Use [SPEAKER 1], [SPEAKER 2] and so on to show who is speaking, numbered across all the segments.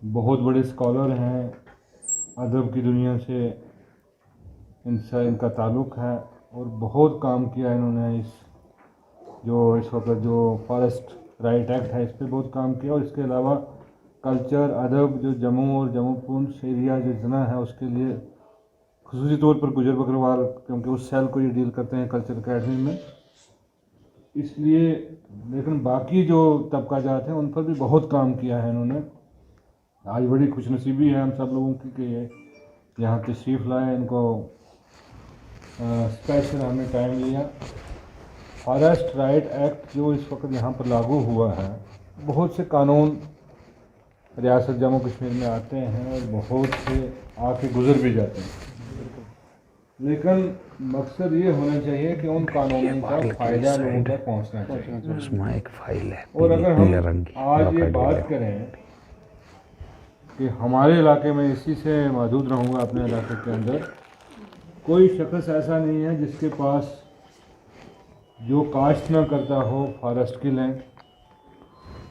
[SPEAKER 1] बहुत बड़े स्कॉलर हैं, अदब की दुनिया से इनका ताल्लुक़ है और बहुत काम किया इन्होंने इस वक्त जो फॉरेस्ट राइट एक्ट है इस पर बहुत काम किया। और इसके अलावा कल्चर अदब जो जम्मू और जम्मू पूंछ एरिया जो जितना है उसके लिए खुसूसी तौर पर गुजर बकरवाल, क्योंकि उस सेल को ये डील करते हैं कल्चर अकेडमी में, इसलिए। लेकिन बाकी जो तबका जात हैं उन पर भी बहुत काम किया है इन्होंने। आज बड़ी खुशनसीबी है हम सब लोगों की कि ये यहाँ तशरीफ़ लाए, इनको स्पेशल हमने टाइम लिया। फॉरेस्ट राइट एक्ट जो इस वक्त यहाँ पर लागू हुआ है, बहुत से कानून रियासत जम्मू कश्मीर में आते हैं और बहुत से आके गुजर भी जाते हैं, लेकिन मकसद ये होना चाहिए कि उन कानूनों का फ़ायदा लोगों तक पहुँचना चाहिए।
[SPEAKER 2] उसमें एक फाइल है
[SPEAKER 1] और अगर हम आज ये बात करें कि हमारे इलाके में, इसी से मौजूद रहूँगा अपने इलाके के अंदर, कोई शख्स ऐसा नहीं है जिसके पास जो काश्त ना करता हो फॉरेस्ट की लैंड,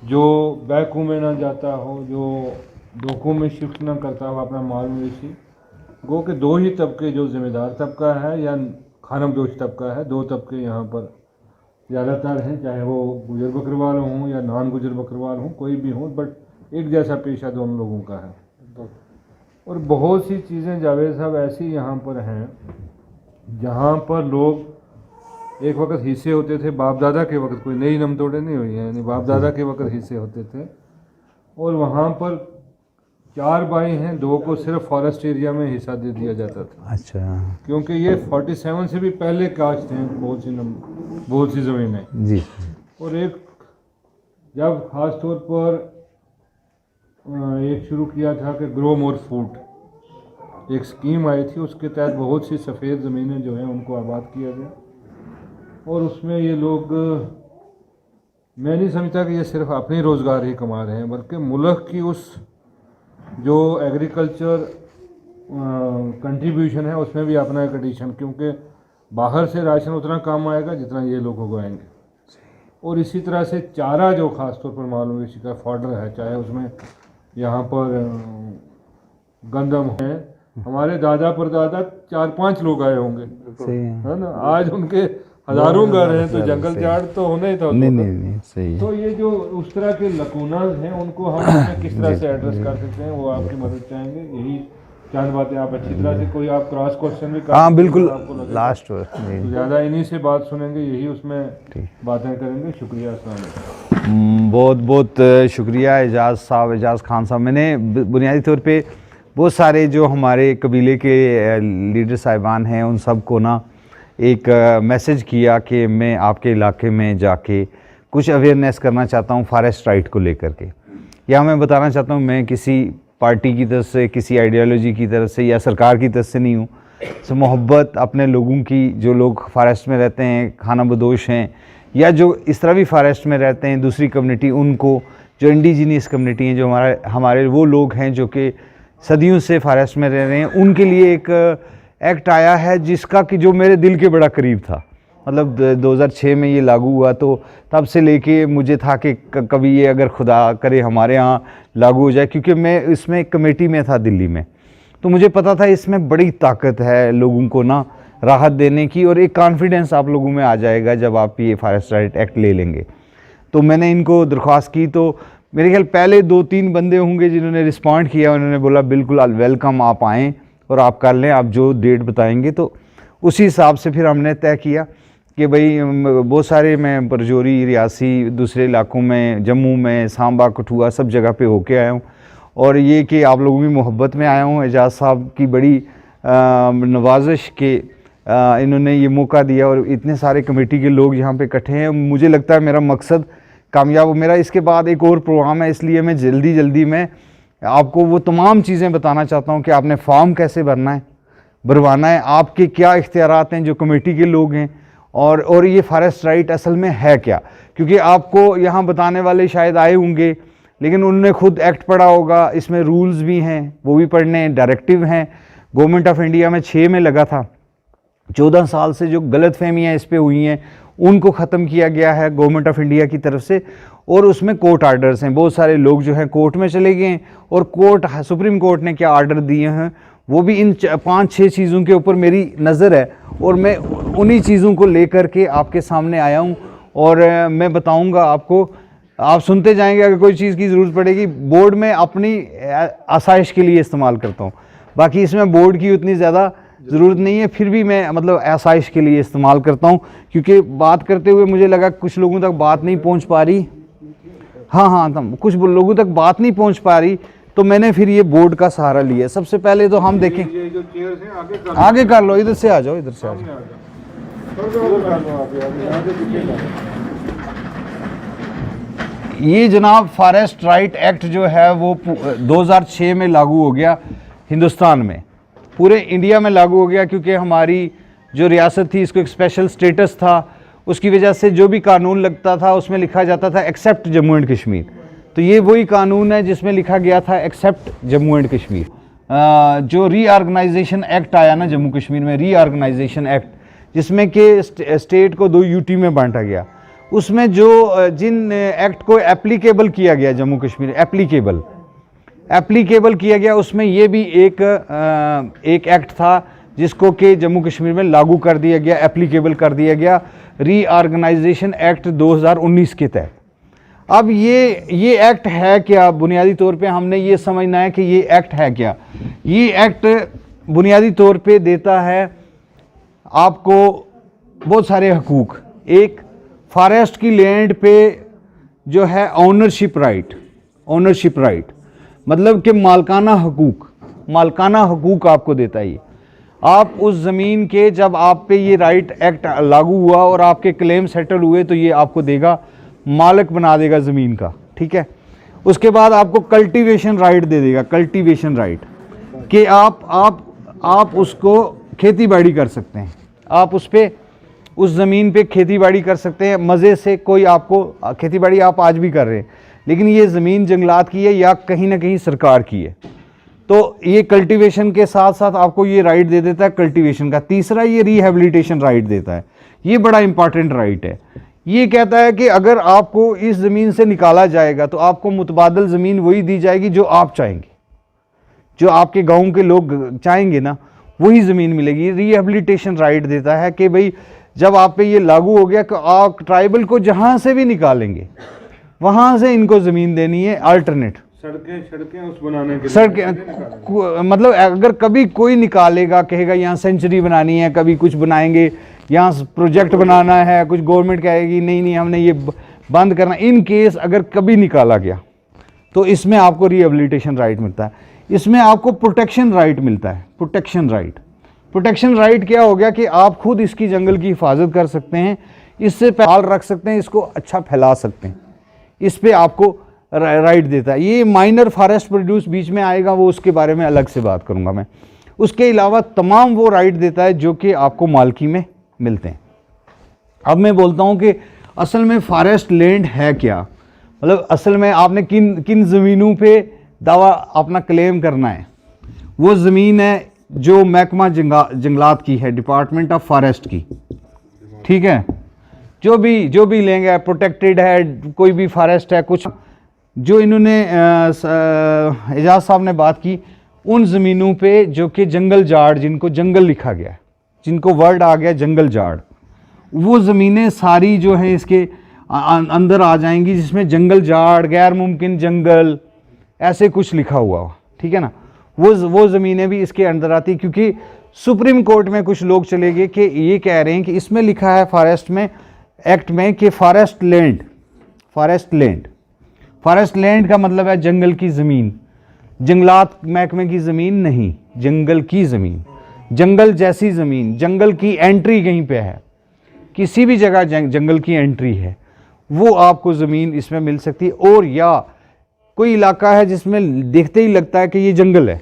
[SPEAKER 1] जो बैकू में ना जाता हो, जो डोकू में शिफ्ट ना करता हो अपना माल मवेशी। गो के दो ही तबके, जो ज़िम्मेदार तबका है या खानमदोश तबका है, दो तबके यहाँ पर ज़्यादातर हैं, चाहे वो गुजर बकरवाल हों या नॉन गुजर बकरवाल हों, कोई भी हों, बट एक जैसा पेशा दोनों लोगों का है। और बहुत सी चीज़ें जावेद साहब ऐसी यहाँ पर हैं जहाँ पर लोग एक वक्त हिस्से होते थे, बाप दादा के वक्त, कोई नई नमतोड़े नहीं हुई हैं, यानी बाप दादा के वक्त हिस्से होते थे, और वहाँ पर 4 भाई हैं, 2 को सिर्फ फॉरेस्ट एरिया में हिस्सा दे दिया जाता था।
[SPEAKER 2] अच्छा,
[SPEAKER 1] क्योंकि ये 47 से भी पहले कास्ट हैं बहुत सी ज़मीनें
[SPEAKER 2] जी।
[SPEAKER 1] और एक जब ख़ास तौर पर एक शुरू किया था कि ग्रो मोर फूड, एक स्कीम आई थी, उसके तहत बहुत सी सफ़ेद ज़मीनें जो हैं उनको आबाद किया गया। और उसमें ये लोग, मैं नहीं समझता कि ये सिर्फ अपनी रोज़गार ही कमा रहे हैं, बल्कि मुल्क की उस जो एग्रीकल्चर कंट्रीब्यूशन है उसमें भी अपना एक एडिशन, क्योंकि बाहर से राशन उतना कम आएगा जितना ये लोग उगाएंगे। और इसी तरह से चारा जो ख़ास तौर पर मालूम इसी का फॉडर है, चाहे उसमें यहाँ पर गंदम है, हमारे दादा परदादा 4-5 लोग आए होंगे, है ना, आज उनके हज़ारों घर हैं, तो जंगल झाड़ तो होना ही था।
[SPEAKER 2] नहीं, सही है।
[SPEAKER 1] तो ये जो उस तरह के लकूनाज हैं उनको हम किस तरह से एड्रेस कर सकते हैं, वो आपकी मदद चाहेंगे। यही चंद बातें आप अच्छी तरह से, कोई आप क्रॉस क्वेश्चन भी कर,
[SPEAKER 2] हाँ बिल्कुल, लास्ट
[SPEAKER 1] तो ज़्यादा इन्हीं से बात सुनेंगे, यही उसमें बातें करेंगे। शुक्रिया, अस्सलाम।
[SPEAKER 2] बहुत बहुत शुक्रिया एजाज़ साहब, एजाज़ खान साहब। मैंने बुनियादी तौर पे बहुत सारे जो हमारे कबीले के लीडर साहिबान हैं उन सब को ना एक मैसेज किया कि मैं आपके इलाके में जाके कुछ अवेयरनेस करना चाहता हूँ फॉरेस्ट राइट को लेकर के। या मैं बताना चाहता हूँ, मैं किसी पार्टी की तरफ से, किसी आइडियोलॉजी की तरफ से या सरकार की तरफ से नहीं हूँ। सो मोहब्बत अपने लोगों की, जो लोग फॉरेस्ट में रहते हैं, खाना बदोश हैं, या जो इस तरह भी फॉरेस्ट में रहते हैं दूसरी कम्युनिटी, उनको, जो इंडिजीनियस कम्युनिटी हैं, जो हमारे वो लोग हैं जो कि सदियों से फॉरेस्ट में रह रहे हैं, उनके लिए एक एक्ट आया है जिसका कि जो मेरे दिल के बड़ा करीब था। मतलब 2006 में ये लागू हुआ, तो तब से लेके मुझे था कि कभी ये अगर खुदा करे हमारे यहाँ लागू हो जाए, क्योंकि मैं इसमें कमेटी में था दिल्ली में, तो मुझे पता था इसमें बड़ी ताकत है लोगों को ना राहत देने की, और एक कॉन्फिडेंस आप लोगों में आ जाएगा जब आप ये फॉरेस्ट राइट एक्ट ले लेंगे। तो मैंने इनको दरख्वास्त की, तो मेरे ख्याल पहले 2-3 बंदे होंगे जिन्होंने रिस्पॉन्ड किया, उन्होंने बोला बिल्कुल वेलकम, आप आएँ और आप कर लें, आप जो डेट बताएंगे। तो उसी हिसाब से फिर हमने तय किया कि भाई बहुत सारे, मैं परजौरी, रियासी, दूसरे इलाकों में, जम्मू में, सांबा, कठुआ, सब जगह पे होके आया हूँ, और ये कि आप लोगों की मोहब्बत में आया हूँ। एजाज़ साहब की बड़ी नवाजिश के इन्होंने ये मौका दिया, और इतने सारे कमेटी के लोग यहाँ पे इकट्ठे हैं। मुझे लगता है मेरा मकसद कामयाब हो। मेरा इसके बाद एक और प्रोग्राम है, इसलिए मैं जल्दी में आपको वो तमाम चीज़ें बताना चाहता हूँ कि आपने फॉर्म कैसे भरवाना है, आपके क्या इख्तियारात हैं जो कमेटी के लोग हैं, और ये फॉरेस्ट राइट असल में है क्या। क्योंकि आपको यहाँ बताने वाले शायद आए होंगे, लेकिन उन्होंने खुद एक्ट पढ़ा होगा, इसमें रूल्स भी हैं, वो भी पढ़ने हैं, डायरेक्टिव हैं। गवर्नमेंट ऑफ इंडिया में 6 में लगा था। 14 साल से जो गलत फहमियाँ इस पर हुई हैं उनको ख़त्म किया गया है गवर्नमेंट ऑफ इंडिया की तरफ से। और उसमें कोर्ट आर्डर्स हैं, बहुत सारे लोग जो हैं कोर्ट में चले गए हैं और सुप्रीम कोर्ट ने क्या आर्डर दिए हैं वो भी इन 5-6 चीज़ों के ऊपर मेरी नज़र है और मैं उन्हीं चीज़ों को लेकर के आपके सामने आया हूँ और मैं बताऊँगा आपको, आप सुनते जाएंगे। अगर कोई चीज़ की ज़रूरत पड़ेगी, बोर्ड में अपनी आसाइश के लिए इस्तेमाल करता हूँ, बाकी इसमें बोर्ड की उतनी ज़्यादा ज़रूरत नहीं है, फिर भी मैं मतलब आसाइश के लिए इस्तेमाल करता हूँ, क्योंकि बात करते हुए मुझे लगा कुछ लोगों तक बात नहीं पहुँच पा रही। हाँ, कुछ लोगों तक बात नहीं पहुँच पा रही, तो मैंने फिर ये बोर्ड का सहारा लिया। सबसे पहले तो हम देखें,
[SPEAKER 1] ये जो चेयर्स हैं
[SPEAKER 2] आगे कर लो, इधर से आ जाओ, इधर से आ जाओ। ये जनाब फॉरेस्ट राइट एक्ट जो है वो 2006 में लागू हो गया हिंदुस्तान में, पूरे इंडिया में लागू हो गया, क्योंकि हमारी जो रियासत थी इसको एक स्पेशल स्टेटस था, उसकी वजह से जो भी कानून लगता था उसमें लिखा जाता था एक्सेप्ट जम्मू एंड कश्मीर। तो ये वही कानून है जिसमें लिखा गया था एक्सेप्ट जम्मू एंड कश्मीर। जो रीऑर्गेनाइजेशन एक्ट आया ना जम्मू कश्मीर में, रीऑर्गेनाइजेशन एक्ट, जिसमें कि स्टेट को 2 यूटी में बांटा गया, उसमें जो जिन एक्ट को एप्लीकेबल किया गया जम्मू कश्मीर, एप्लीकेबल किया गया, उसमें ये भी एक एक्ट था जिसको कि जम्मू कश्मीर में लागू कर दिया गया, एप्लीकेबल कर दिया गया, रीऑर्गेनाइजेशन एक्ट 2019 के तहत। अब ये एक्ट है क्या, बुनियादी तौर पे हमने ये समझना है कि ये एक्ट है क्या। ये एक्ट बुनियादी तौर पे देता है आपको बहुत सारे हकूक़। एक, फॉरेस्ट की लैंड पे जो है ओनरशिप राइट, मतलब कि मालकाना हकूक़ आपको देता है। ये आप उस ज़मीन के, जब आप पे ये राइट एक्ट लागू हुआ और आपके क्लेम सेटल हुए, तो ये आपको देगा, मालिक बना देगा ज़मीन का, ठीक है। उसके बाद आपको कल्टीवेशन राइट दे देगा, कल्टीवेशन राइट, कि आप उसको खेती बाड़ी कर सकते हैं, आप उस ज़मीन पे खेती बाड़ी कर सकते हैं मज़े से। कोई आपको खेती बाड़ी आप आज भी कर रहे हैं, लेकिन ये ज़मीन जंगलात की है या कहीं ना कहीं सरकार की है, तो ये कल्टीवेशन के साथ साथ आपको ये राइट दे देता है कल्टीवेशन का। तीसरा, ये रिहेबिलिटेशन राइट देता है, ये बड़ा इंपॉर्टेंट राइट है। ये कहता है कि अगर आपको इस ज़मीन से निकाला जाएगा तो आपको मुतबादल ज़मीन वही दी जाएगी जो आप चाहेंगे, जो आपके गांव के लोग चाहेंगे ना, वही ज़मीन मिलेगी। रिहेबिलिटेशन राइट देता है कि भाई जब आप पे ये लागू हो गया कि आप ट्राइबल को जहाँ से भी निकालेंगे वहाँ से इनको ज़मीन देनी है, अल्टरनेट
[SPEAKER 1] सड़कें उस बनाने के
[SPEAKER 2] सड़कें, मतलब अगर कभी कोई निकालेगा, कहेगा यहाँ सेंचुरी बनानी है, कभी कुछ बनाएंगे, यहाँ प्रोजेक्ट बनाना है, कुछ गवर्नमेंट कहेगी नहीं हमने ये बंद करना, इन केस अगर कभी निकाला गया तो इसमें आपको रिहेबिलिटेशन राइट मिलता है। इसमें आपको प्रोटेक्शन राइट मिलता है, प्रोटेक्शन राइट क्या हो गया कि आप खुद इसकी जंगल की हिफाजत कर सकते हैं, इससे ख्याल रख सकते हैं, इसको अच्छा फैला सकते हैं, इस पर आपको राइट देता है। ये माइनर फॉरेस्ट प्रोड्यूस बीच में आएगा, वो उसके बारे में अलग से बात करूंगा मैं। उसके अलावा तमाम वो राइट देता है जो कि आपको मालकी में मिलते हैं। अब मैं बोलता हूं कि असल में फॉरेस्ट लैंड है क्या, मतलब असल में आपने किन ज़मीनों पे दावा अपना क्लेम करना है। वो ज़मीन है जो महकमा जंगलात की है, डिपार्टमेंट ऑफ फॉरेस्ट की, ठीक है। जो भी लेंगे, प्रोटेक्टेड है, कोई भी फॉरेस्ट है, कुछ जो इन्होंने एजाज साहब ने बात की, उन ज़मीनों पे जो कि जंगल जाड़, जिनको जंगल लिखा गया है, जिनको वर्ड आ गया जंगल जाड़, वो ज़मीनें सारी जो हैं इसके अंदर आ जाएंगी, जिसमें जंगल जाड़, गैर मुमकिन जंगल, ऐसे कुछ लिखा हुआ हो, ठीक है ना। वो ज़मीनें भी इसके अंदर आती, क्योंकि सुप्रीम कोर्ट में कुछ लोग चले गए कि ये कह रहे हैं कि इसमें लिखा है फॉरेस्ट में, एक्ट में, कि फॉरेस्ट लैंड का मतलब है जंगल की ज़मीन, जंगलात महकमे की ज़मीन नहीं, जंगल की ज़मीन, जंगल जैसी ज़मीन, जंगल की एंट्री कहीं पे है, किसी भी जगह जंगल की एंट्री है, वो आपको ज़मीन इसमें मिल सकती है। और या कोई इलाका है जिसमें देखते ही लगता है कि ये जंगल है,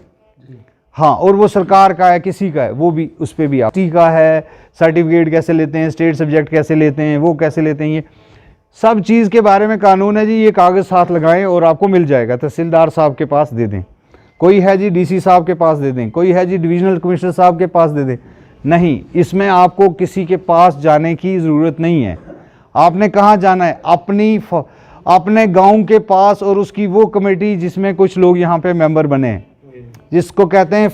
[SPEAKER 2] हाँ, और वो सरकार का है, किसी का है, वो भी, उस पर भी आप का है, सर्टिफिकेट कैसे लेते हैं, स्टेट सब्जेक्ट कैसे लेते हैं, वो कैसे लेते हैं, ये सब चीज़ के बारे में कानून है जी। ये कागज़ साथ लगाएं और आपको मिल जाएगा, तहसीलदार साहब के पास दे दें, कोई है जी डीसी साहब के पास दे दें, कोई है जी डिविजनल कमिश्नर साहब के पास दे दें, नहीं, इसमें आपको किसी के पास जाने की ज़रूरत नहीं है। आपने कहाँ जाना है? अपने गांव के पास, और उसकी वो कमेटी जिसमें कुछ लोग यहाँ पे मेंबर बने हैं, जिसको कहते हैं,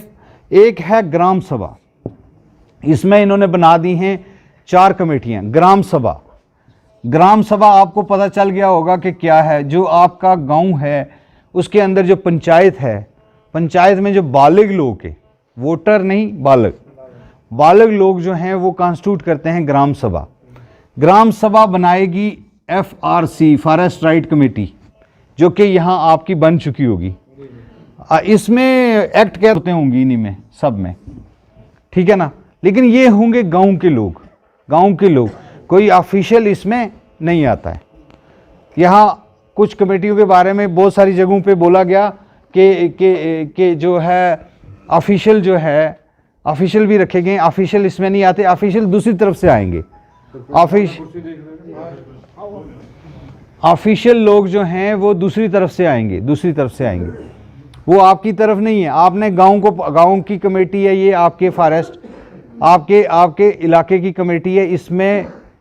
[SPEAKER 2] एक है ग्राम सभा। इसमें इन्होंने बना दी हैं 4 कमेटियां। ग्राम सभा, ग्राम सभा आपको पता चल गया होगा कि क्या है। जो आपका गांव है उसके अंदर जो पंचायत है, पंचायत में जो बालिग लोग के, वोटर नहीं बालिग लोग जो हैं वो कॉन्स्टिट्यूट करते हैं ग्राम सभा। ग्राम सभा बनाएगी FRC, फॉरेस्ट राइट कमेटी, जो कि यहाँ आपकी बन चुकी होगी। इसमें एक्ट क्या होते होंगी इन्हीं में सब में, ठीक है ना। लेकिन ये होंगे गांव के लोग, कोई ऑफिशियल इसमें नहीं आता है। यहाँ कुछ कमेटियों के बारे में बहुत सारी जगहों पे बोला गया कि जो है ऑफिशियल ऑफिशियल भी रखे गए। ऑफिशियल इसमें नहीं आते, ऑफिशियल दूसरी तरफ से आएंगे। ऑफिशियल लोग जो हैं वो दूसरी तरफ से आएंगे, वो आपकी तरफ नहीं है। आपने गांव की कमेटी है, ये आपके फॉरेस्ट, आपके इलाके की कमेटी है।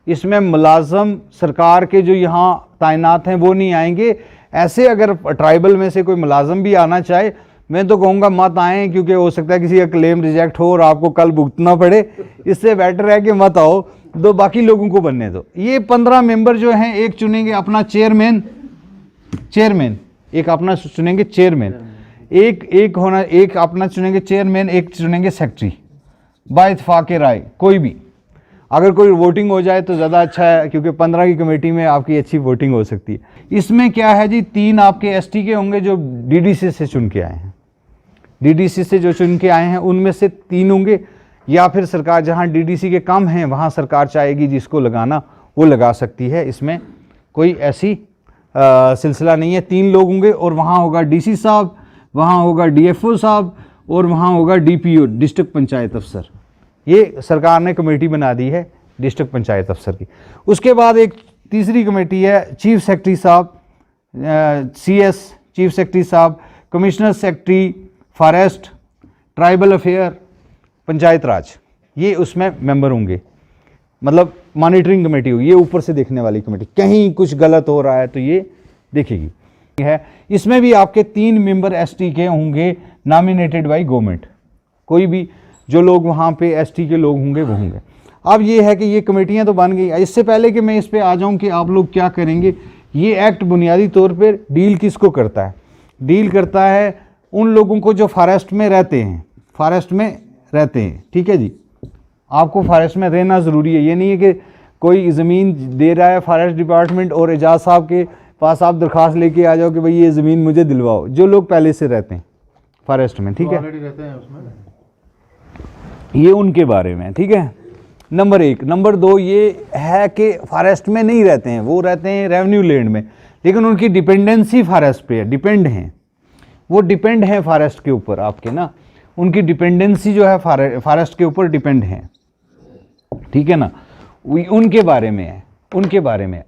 [SPEAKER 2] इसमें मुलाजम सरकार के जो यहाँ तैनात हैं वो नहीं आएंगे। ऐसे अगर ट्राइबल में से कोई मुलाजम भी आना चाहे, मैं तो कहूँगा मत आएँ, क्योंकि हो सकता है किसी का क्लेम रिजेक्ट हो और आपको कल भुगतना पड़े। इससे बेटर है कि मत आओ, दो बाकी लोगों को बनने दो। ये 15 मेंबर जो हैं, एक चुनेंगे अपना चेयरमैन, एक अपना चुनेंगे चेयरमैन, एक अपना चुनेंगे चेयरमैन, एक चुनेंगे सेक्रेटरी, बाय इत्तेफाक राय कोई भी। अगर कोई वोटिंग हो जाए तो ज़्यादा अच्छा है, क्योंकि 15 की कमेटी में आपकी अच्छी वोटिंग हो सकती है। इसमें क्या है जी, 3 आपके ST के होंगे जो DDC से चुन के आए हैं। DDC से जो चुन के आए हैं उनमें से 3 होंगे, या फिर सरकार जहां DDC के कम हैं वहां सरकार चाहेगी जिसको लगाना वो लगा सकती है। इसमें कोई ऐसी सिलसिला नहीं है। 3 लोग होंगे, और वहाँ होगा DC साहब, वहाँ होगा DFO साहब, और वहाँ होगा DPO, डिस्ट्रिक्ट पंचायत अफसर। ये सरकार ने कमेटी बना दी है डिस्ट्रिक्ट पंचायत अफसर की। उसके बाद एक तीसरी कमेटी है, चीफ सेक्रेटरी साहब, CS चीफ सेक्रेटरी साहब, commissioner secretary forest, tribal affair, Panchayat Raj, ये उसमें मेंबर होंगे। मतलब मॉनिटरिंग कमेटी होगी, ये ऊपर से देखने वाली कमेटी, कहीं कुछ गलत हो रहा है तो ये देखेगी है। इसमें भी आपके 3 मेंबर ST के होंगे, नॉमिनेटेड बाय गवर्नमेंट। कोई भी जो लोग वहाँ पे ST के लोग होंगे वो होंगे। अब ये है कि ये कमेटियाँ तो बन गई। इससे पहले कि मैं इस पे आ जाऊँ कि आप लोग क्या करेंगे, ये एक्ट बुनियादी तौर पर डील किसको करता है? डील करता है उन लोगों को जो फॉरेस्ट में रहते हैं, ठीक है जी। आपको फॉरेस्ट में रहना ज़रूरी है। ये नहीं है कि कोई ज़मीन दे रहा है फॉरेस्ट डिपार्टमेंट और एजाज साहब के पास आप दरख्वास्त लेके आ जाओ कि भाई ये ज़मीन मुझे दिलवाओ। जो लोग पहले से रहते हैं फॉरेस्ट में, ठीक है,
[SPEAKER 1] रहते हैं उसमें,
[SPEAKER 2] ये उनके बारे में, ठीक है। नंबर 1। नंबर 2 ये है कि फॉरेस्ट में नहीं रहते हैं, वो रहते हैं रेवेन्यू लैंड में, लेकिन उनकी डिपेंडेंसी फॉरेस्ट पे है, डिपेंड हैं, वो डिपेंड हैं फॉरेस्ट के ऊपर आपके ना, उनकी डिपेंडेंसी जो है फॉरेस्ट के ऊपर डिपेंड है, ठीक है ना। उनके बारे में है,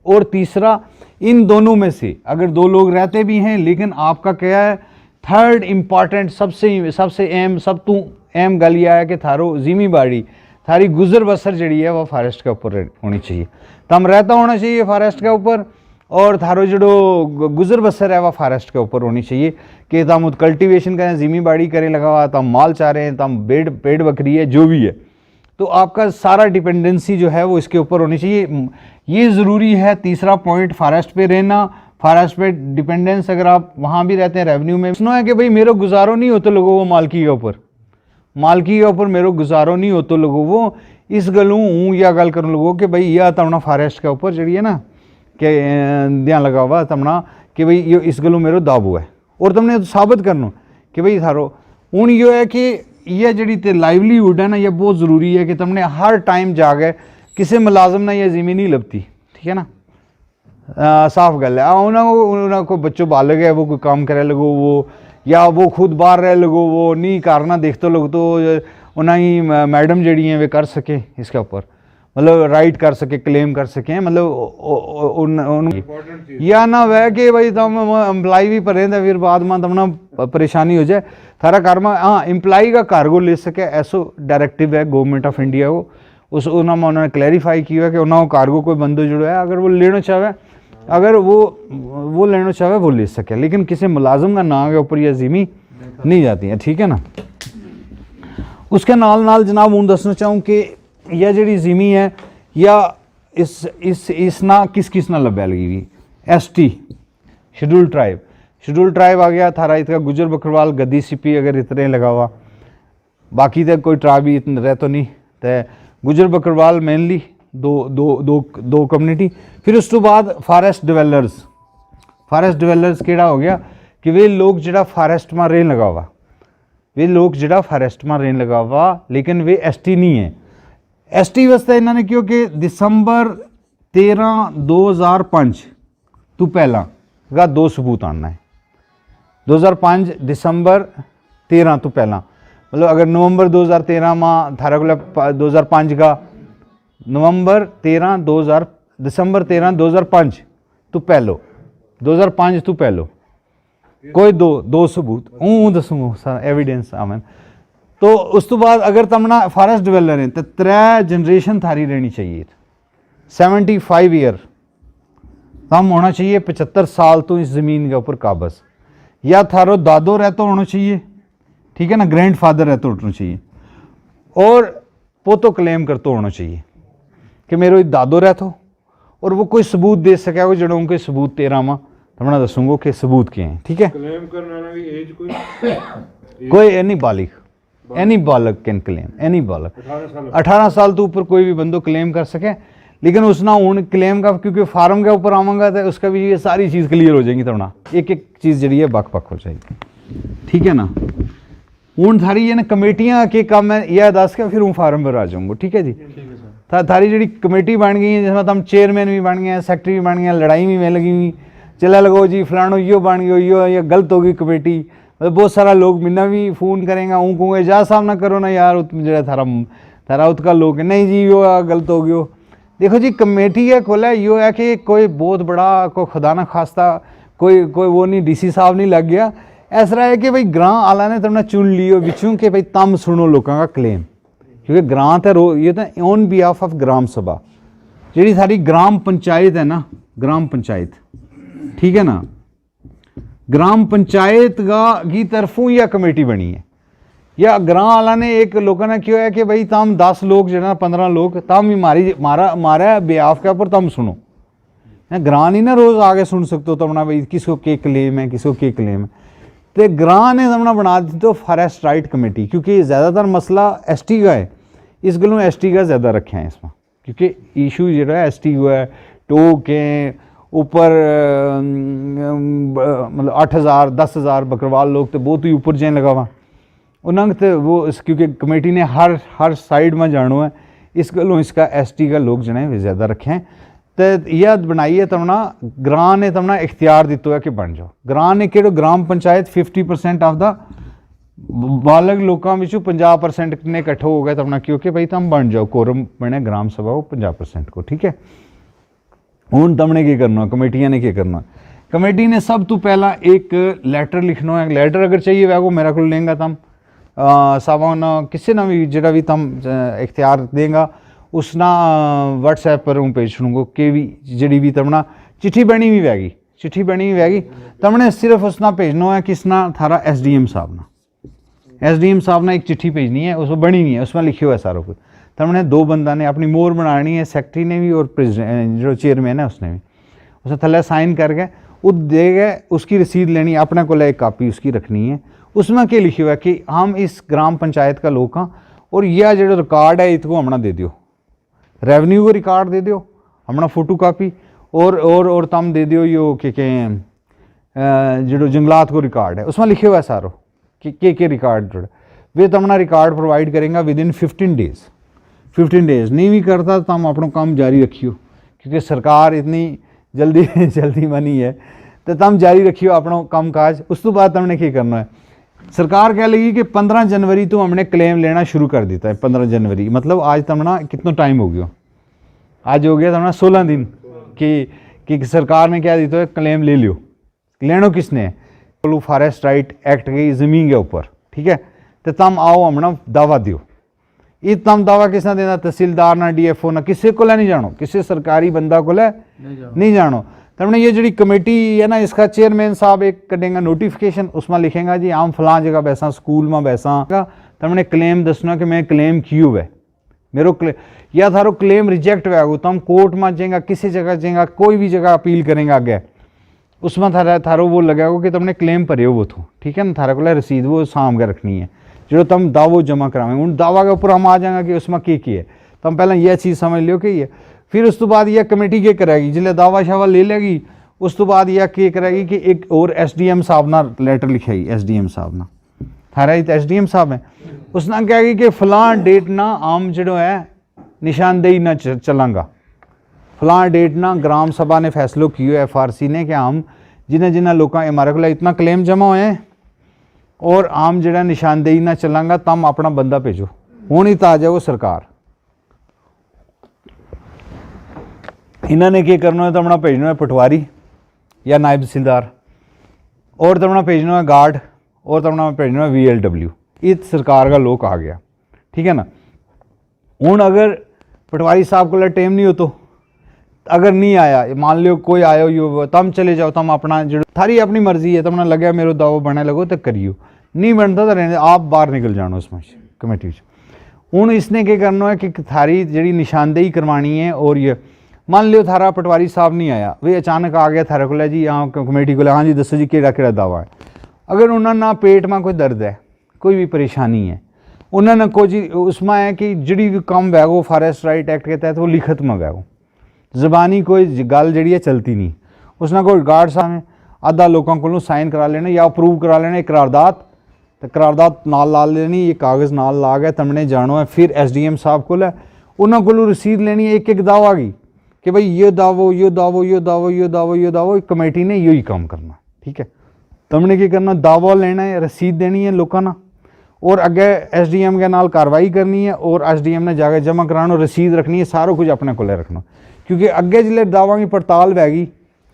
[SPEAKER 2] और तीसरा, इन दोनों में से अगर 2 लोग रहते भी हैं, लेकिन आपका क्या है, थर्ड इम्पॉर्टेंट सबसे अहम गल यह है कि थारो जिमी बाड़ी, थारी गुजर बसर जड़ी है वो फॉरेस्ट के ऊपर होनी चाहिए। तम रहता होना चाहिए फॉरेस्ट के ऊपर, और थारो जो गुजर बसर है वह फॉरेस्ट के ऊपर होनी चाहिए कि तम कल्टीवेशन करें, जिमी बाड़ी करें लगा हुआ, तम माल चाह रहे हैं, तम पेड़ बकरी है, जो भी है, तो आपका सारा डिपेंडेंसी जो है वो इसके ऊपर होनी चाहिए। ये ज़रूरी है। तीसरा पॉइंट, फॉरेस्ट पे रहना, फॉरेस्ट पे डिपेंडेंस, अगर आप वहाँ भी रहते हैं रेवेन्यू में, सुनो है कि भाई मेरे गुजारो नहीं होते लोगों वो मालकी के ऊपर मेरे गुजारो नहीं होते लोगों वो, इस गलूँ हूँ या गल करूँ लोगों कि भाई यह तमना फॉरेस्ट के ऊपर जड़ी है ना कि ध्यान लगा हुआ तमना कि भाई ये इस गलू मेरो दाबू है, और तुमने साबित करना कि भाई थारो हूँ ये है कि यह जड़ी ते लाइवलीहुड है ना, यह बहुत ज़रूरी है कि तुमने हर टाइम जागे किसी मुलाजम ना ये ज़मीन नहीं लभती, ठीक है ना। साफ गल है। उन्होंने बच्चों बालग है वो कोई काम करे लगो वो, या वो खुद बाहर रह लगो वो नहीं करना देखते लोग, तो उन्हें मैडम जड़ी हैं वे कर सके इसके ऊपर, मतलब राइट कर सके, क्लेम कर सकें, मतलब या ना वह कि भाई तुम एम्प्लॉय भी भरे तो फिर बाद में तुमना परेशानी हो जाए थारा कार में। हाँ, एम्प्लॉय का कार्गो ले सके, ऐसो डायरेक्टिव है गवर्नमेंट ऑफ इंडिया को, उस उन्होंने क्लैरिफाई किया कि उन्होंने कार्गो कोई बंदो जो है अगर वो लेना चाहे, अगर वो लेना चाहे वो ले सके, लेकिन किसी मुलाजिम का नाम के ऊपर यह ज़मीन नहीं जाती है, ठीक है ना। उसके नाल जनाब हूँ दसना चाहूँ कि यह जी ज़मीन है या इस ना किस ना लब्या लगी हुई ST शेड्यूल ट्राइब आ गया थारा इतना गुजर बकरवाल गद्दी सिपी अगर इतने लगा हुआ, बाकी तो कोई ट्राइब ही इतने रह तो नहीं, तो गुजर बकरवाल मेनली दो कम्युनिटी। फिर उस तो बाद फॉरेस्ट डिवेलर्स केड़ा हो गया कि वे लोग जड़ा फॉरेस्ट में रहने लगा हुआ, लेकिन वे ST नहीं है। ST वास्ते इन्होंने क्यों कि दिसंबर 13 2005 तो पहला का 2 सबूत आना है। 2005 दिसंबर 13 तो पहला, मतलब अगर नवंबर 2013 में थारा को 2005 का नवंबर 13 2000 दिसंबर 13 2005 तो पहलो 2005 तो पहलो कोई दो सबूत दसूंगा एविडेंस आवन। तो उस तो बाद अगर तमना फॉरेस्ट डिवेलर है तो 3 जनरेशन थारी रहनी चाहिए, 75 ईयर तम होना चाहिए, 75 साल तो इस ज़मीन के ऊपर काबज, या थारो दादो रहता होना चाहिए, ठीक है ना, ग्रैंड फादर रहता होना चाहिए, और पोतो क्लेम करते होना चाहिए कि मेरे दादो रहता, और वो कोई सबूत दे सके वो जड़ों के सबूत 13 में तमना दसूंगो कि सबूत क्या है, ठीक है।
[SPEAKER 1] क्लेम करने वाली एज
[SPEAKER 2] कोई एनी बालक कैन क्लेम, एनी बालक 18 साल तो ऊपर कोई भी बंदो क्लेम कर सके, लेकिन उसना हूँ क्लेम का क्योंकि फार्म के ऊपर आवांगा तो उसका भी ये सारी चीज़ क्लियर हो जाएगी, तमना एक चीज़ जी है बक हो जाएगी, ठीक है ना। हूँ थारी ये ना कमेटियाँ के काम है यह दस के फिर हूँ फार्म पर आ जाऊँगा, ठीक है जी। थारी जी कमेटी बन गई है जिसमें तम चेयरमैन भी बन गए, सेक्रेटरी भी बन गए, लड़ाई भी में लगी हुई, चला लगो जी फलानो यो बन गयो यो ये गलत होगी कमेटी, मतलब बहुत सारा लोग मिलना भी फ़ोन करेंगे, हूँ कहूँगा एजाज साहब ना करो ना यार जो थारा उसका लोग नहीं जी यो गलत हो गयो। देखो जी कमेटी है खोला यो है कि कोई बहुत बड़ा कोई खुदा ना खास्ता कोई वो नहीं DC साहब नहीं लग गया, ऐसा है कि भाई ग्रां आला ने तुमने चुन लियो बिचू कि भाई तम सुनो लोगों का क्लेम, क्योंकि ग्रां तो ये तो ऑन बिहाफ ऑफ ग्राम सभा जी सारी ग्राम पंचायत है ना, ग्राम पंचायत, ठीक है ना, ग्राम पंचायत की तरफों यह कमेटी बनी है, या ग्रां वाला ने एक लोगों ने क्यों है कि भाई तम 10 लोग जो 15 लोग तम ही मारा बिहाफ के ऊपर तम सुनो, ग्रां नहीं ना रोज़ आगे सुन सकते हो तमना भाई किसको के क्लेम है किसको के क्लेम है, तो ग्रां ने तमना बना दी तो फॉरेस्ट राइट कमेटी, क्योंकि ज़्यादातर मसला ST का है, इस गलों ST का ज़्यादा रखे हैं इसमें, क्योंकि इशू जो है ST हुआ है टो के ऊपर मतलब 8,000 10,000 बकरवाल लोग तो बहुत ही ऊपर जाने लगा हुआ उन्होंने तो वो क्योंकि कमेटी ने हर साइड में जानो है, इस गलों इसका ST का लोग जो है ज़्यादा रखे हैं। तो यह बनाई है तमना ग्रां ने तमना इख्तियार दितो है कि बन जाओ, ग्रां ने कि ग्राम पंचायत 50% ऑफ द बालग लोगों में 50% ने इकट्ठे हो गए तमना क्योंकि भाई तम बन जाओ कोरम बने ग्राम सभा वो 50% को, ठीक है। हूँ तमने की करना, कमेटियाँ ने क्या करना, कमेटी ने सब तो पहला एक लैटर लिखना है, लैटर अगर चाहिए वह को मेरा को लेंगा तम सावन किसी ना भी जरा भी तम इख्तियार देगा उसना WhatsApp पर हूँ भेज छूँगा कि भी जड़ी भी तमना चिट्ठी बनी हुई वैगी तमने सिर्फ उसना भेजना है किसना थारा SDM साहब ना एक चिट्ठी भेजनी है, उसमें बनी नहीं है, उसमें लिखियो है सारा कुछ, तमने 2 बंदा ने अपनी मोहर बनानी है, सेक्रेटरी ने भी और प्रेसिडेंट जो चेयरमैन है उसने भी, उसे थले साइन करके वो दे गए, उसकी रसीद लेनी है, अपने को एक कापी उसकी रखनी है, उसमें क्या लिखा हुआ है कि हम इस ग्राम पंचायत का लोग हाँ, और यह जो रिकॉर्ड है इसको हमना दे दियो, रेवेन्यू को रिकॉर्ड दे दियो हमना फोटो कापी, और तम दे दियो यो के जो जंगलात को रिकॉर्ड है उसमें लिखे हुआ है सारो कि के रिकॉर्ड जोड़े वे तमना रिकॉर्ड प्रोवाइड करेंगे विदिन 15 डेज नहीं भी करता तो हम अपना काम जारी रखियो, क्योंकि सरकार इतनी जल्दी बनी है तो तम जारी रखियो अपना काम काज। उस तो बाद तमने क्या करना है, सरकार कह लगी कि 15 जनवरी तो हमने क्लेम लेना शुरू कर देता है, 15 जनवरी मतलब आज तमना कितना टाइम हो गया, आज हो गया तमना 16 दिन कि सरकार ने क्या दिया है क्लेम ले लियो, लेनो किसने फॉरेस्ट राइट एक्ट की ज़मीन के ऊपर, ठीक है, तो तम आओ हमना दावा दियो, ਇਹ ਤਮ ਦਾਵਾ ਕਿਸ ਨਾਲ ਦੇਣਾ, ਤਹਿਸੀਲਦਾਰ ਨਾ, DFO ना, किसी को नहीं जानो, किसी सरकारी बंदा को नहीं जानो। तमने ये जी कमेटी है ना, इसका चेयरमैन साहब एक करेंगे नोटिफिकेशन, उसमें लिखेगा जी आम फलां जगह बैसा, स्कूल में बैसा, तमने क्लेम दसना कि मैं क्लेम क्यों है मेरो या थारो क्लेम रिजेक्ट हुआ, तम कोर्ट में जाएगा, किसी जगह जाएगा, कोई भी जगह अपील करेंगे आगे, उसमें थारो वो लगेगा कि तुमने क्लेम भरे हो वो तो ठीक है ना, थारे को रसीद वो साम के रखनी है जो तुम दावो जमा करावेंगे। उन दावा के ऊपर हम आ जाएंगे कि उसमें की है, तुम पहले यह चीज़ समझ लो कि ये, फिर उस तो बाद यह कमेटी क्या करेगी, जिले दावा शावा ले लेगी, उस तो बाद यह क्या करेगी कि एक और SDM साहब ना लेटर लिखाई, SDM साहब ना, थारा तो SDM साहब है, उसने कहेगी कि फलां डेट ना आम जो है निशानदेही ना चलांगा, फलां डेट ना ग्राम सभा ने फैसलो किया, FRC ने कि आम जिन्हें जिन्हें लोग हमारे को इतना क्लेम जमा हुए हैं और आम जड़ा निशानदेही ना चलांगा, तम अपना बंदा भेजो, हूँ ही तो आ जाओ सरकार। इन्होंने क्या करना है, तमना भेजना है पटवारी या नायब तहसीलदार, और तमना भेजना है गार्ड, और तमना भेजना है VLW। ये सरकार का लोक आ गया, ठीक है ना। हूँ अगर पटवारी साहब को टाइम नहीं हो तो, अगर नहीं आया, मान लो कोई आयो यो, तम चले जाओ, तम अपना जो थारी अपनी मर्जी है, तमने लगे मेरे दावा बनने लगो तो करियो, नहीं बनता तो रहने, आप बाहर निकल जानो उसमें कमेटी। हूँ इसने क्या करना है कि थारी जी निशानदेही करवानी है, और ये मान लो थारा पटवारी साहब नहीं आया, वे अचानक आ गया थारे को जी यहाँ कमेटी को, हाँ जी दसो जी केड़ा दावा है। अगर उन्होंने ना पेट में कोई दर्द है, कोई भी परेशानी है, उन्होंने कोई उसमें है कि जी भी कम वैगो फॉरेस्ट राइट एक्ट के तहत वो लिखत में वैगो, ज़बानी कोई गल जी है चलती नहीं, उसने कोई गार्ड साहब आधा लोगों को साइन करा लेना या अप्रूव करा लेना, करारदाद तो करारदाद नाल ला लेनी, ये कागज़ नाल ला गए, तमने जानो है। फिर SDM साहब को उन्होंने को रसीद लेनी है, एक दावा की कि भाई ये दावो यो दावो यो दावो यो दावो यो दावो, कमेटी ने यही काम करना, ठीक है। तमने क्या करना, दावा लेना है, रसीद देनी है लोगों ना, और अगे SDM के नाल कार्रवाई करनी है, और SDM ने जाकर जमा कराना, रसीद रखनी है, सारा कुछ अपने को रखना, क्योंकि अगे जिले दावा की पड़ताल बैगी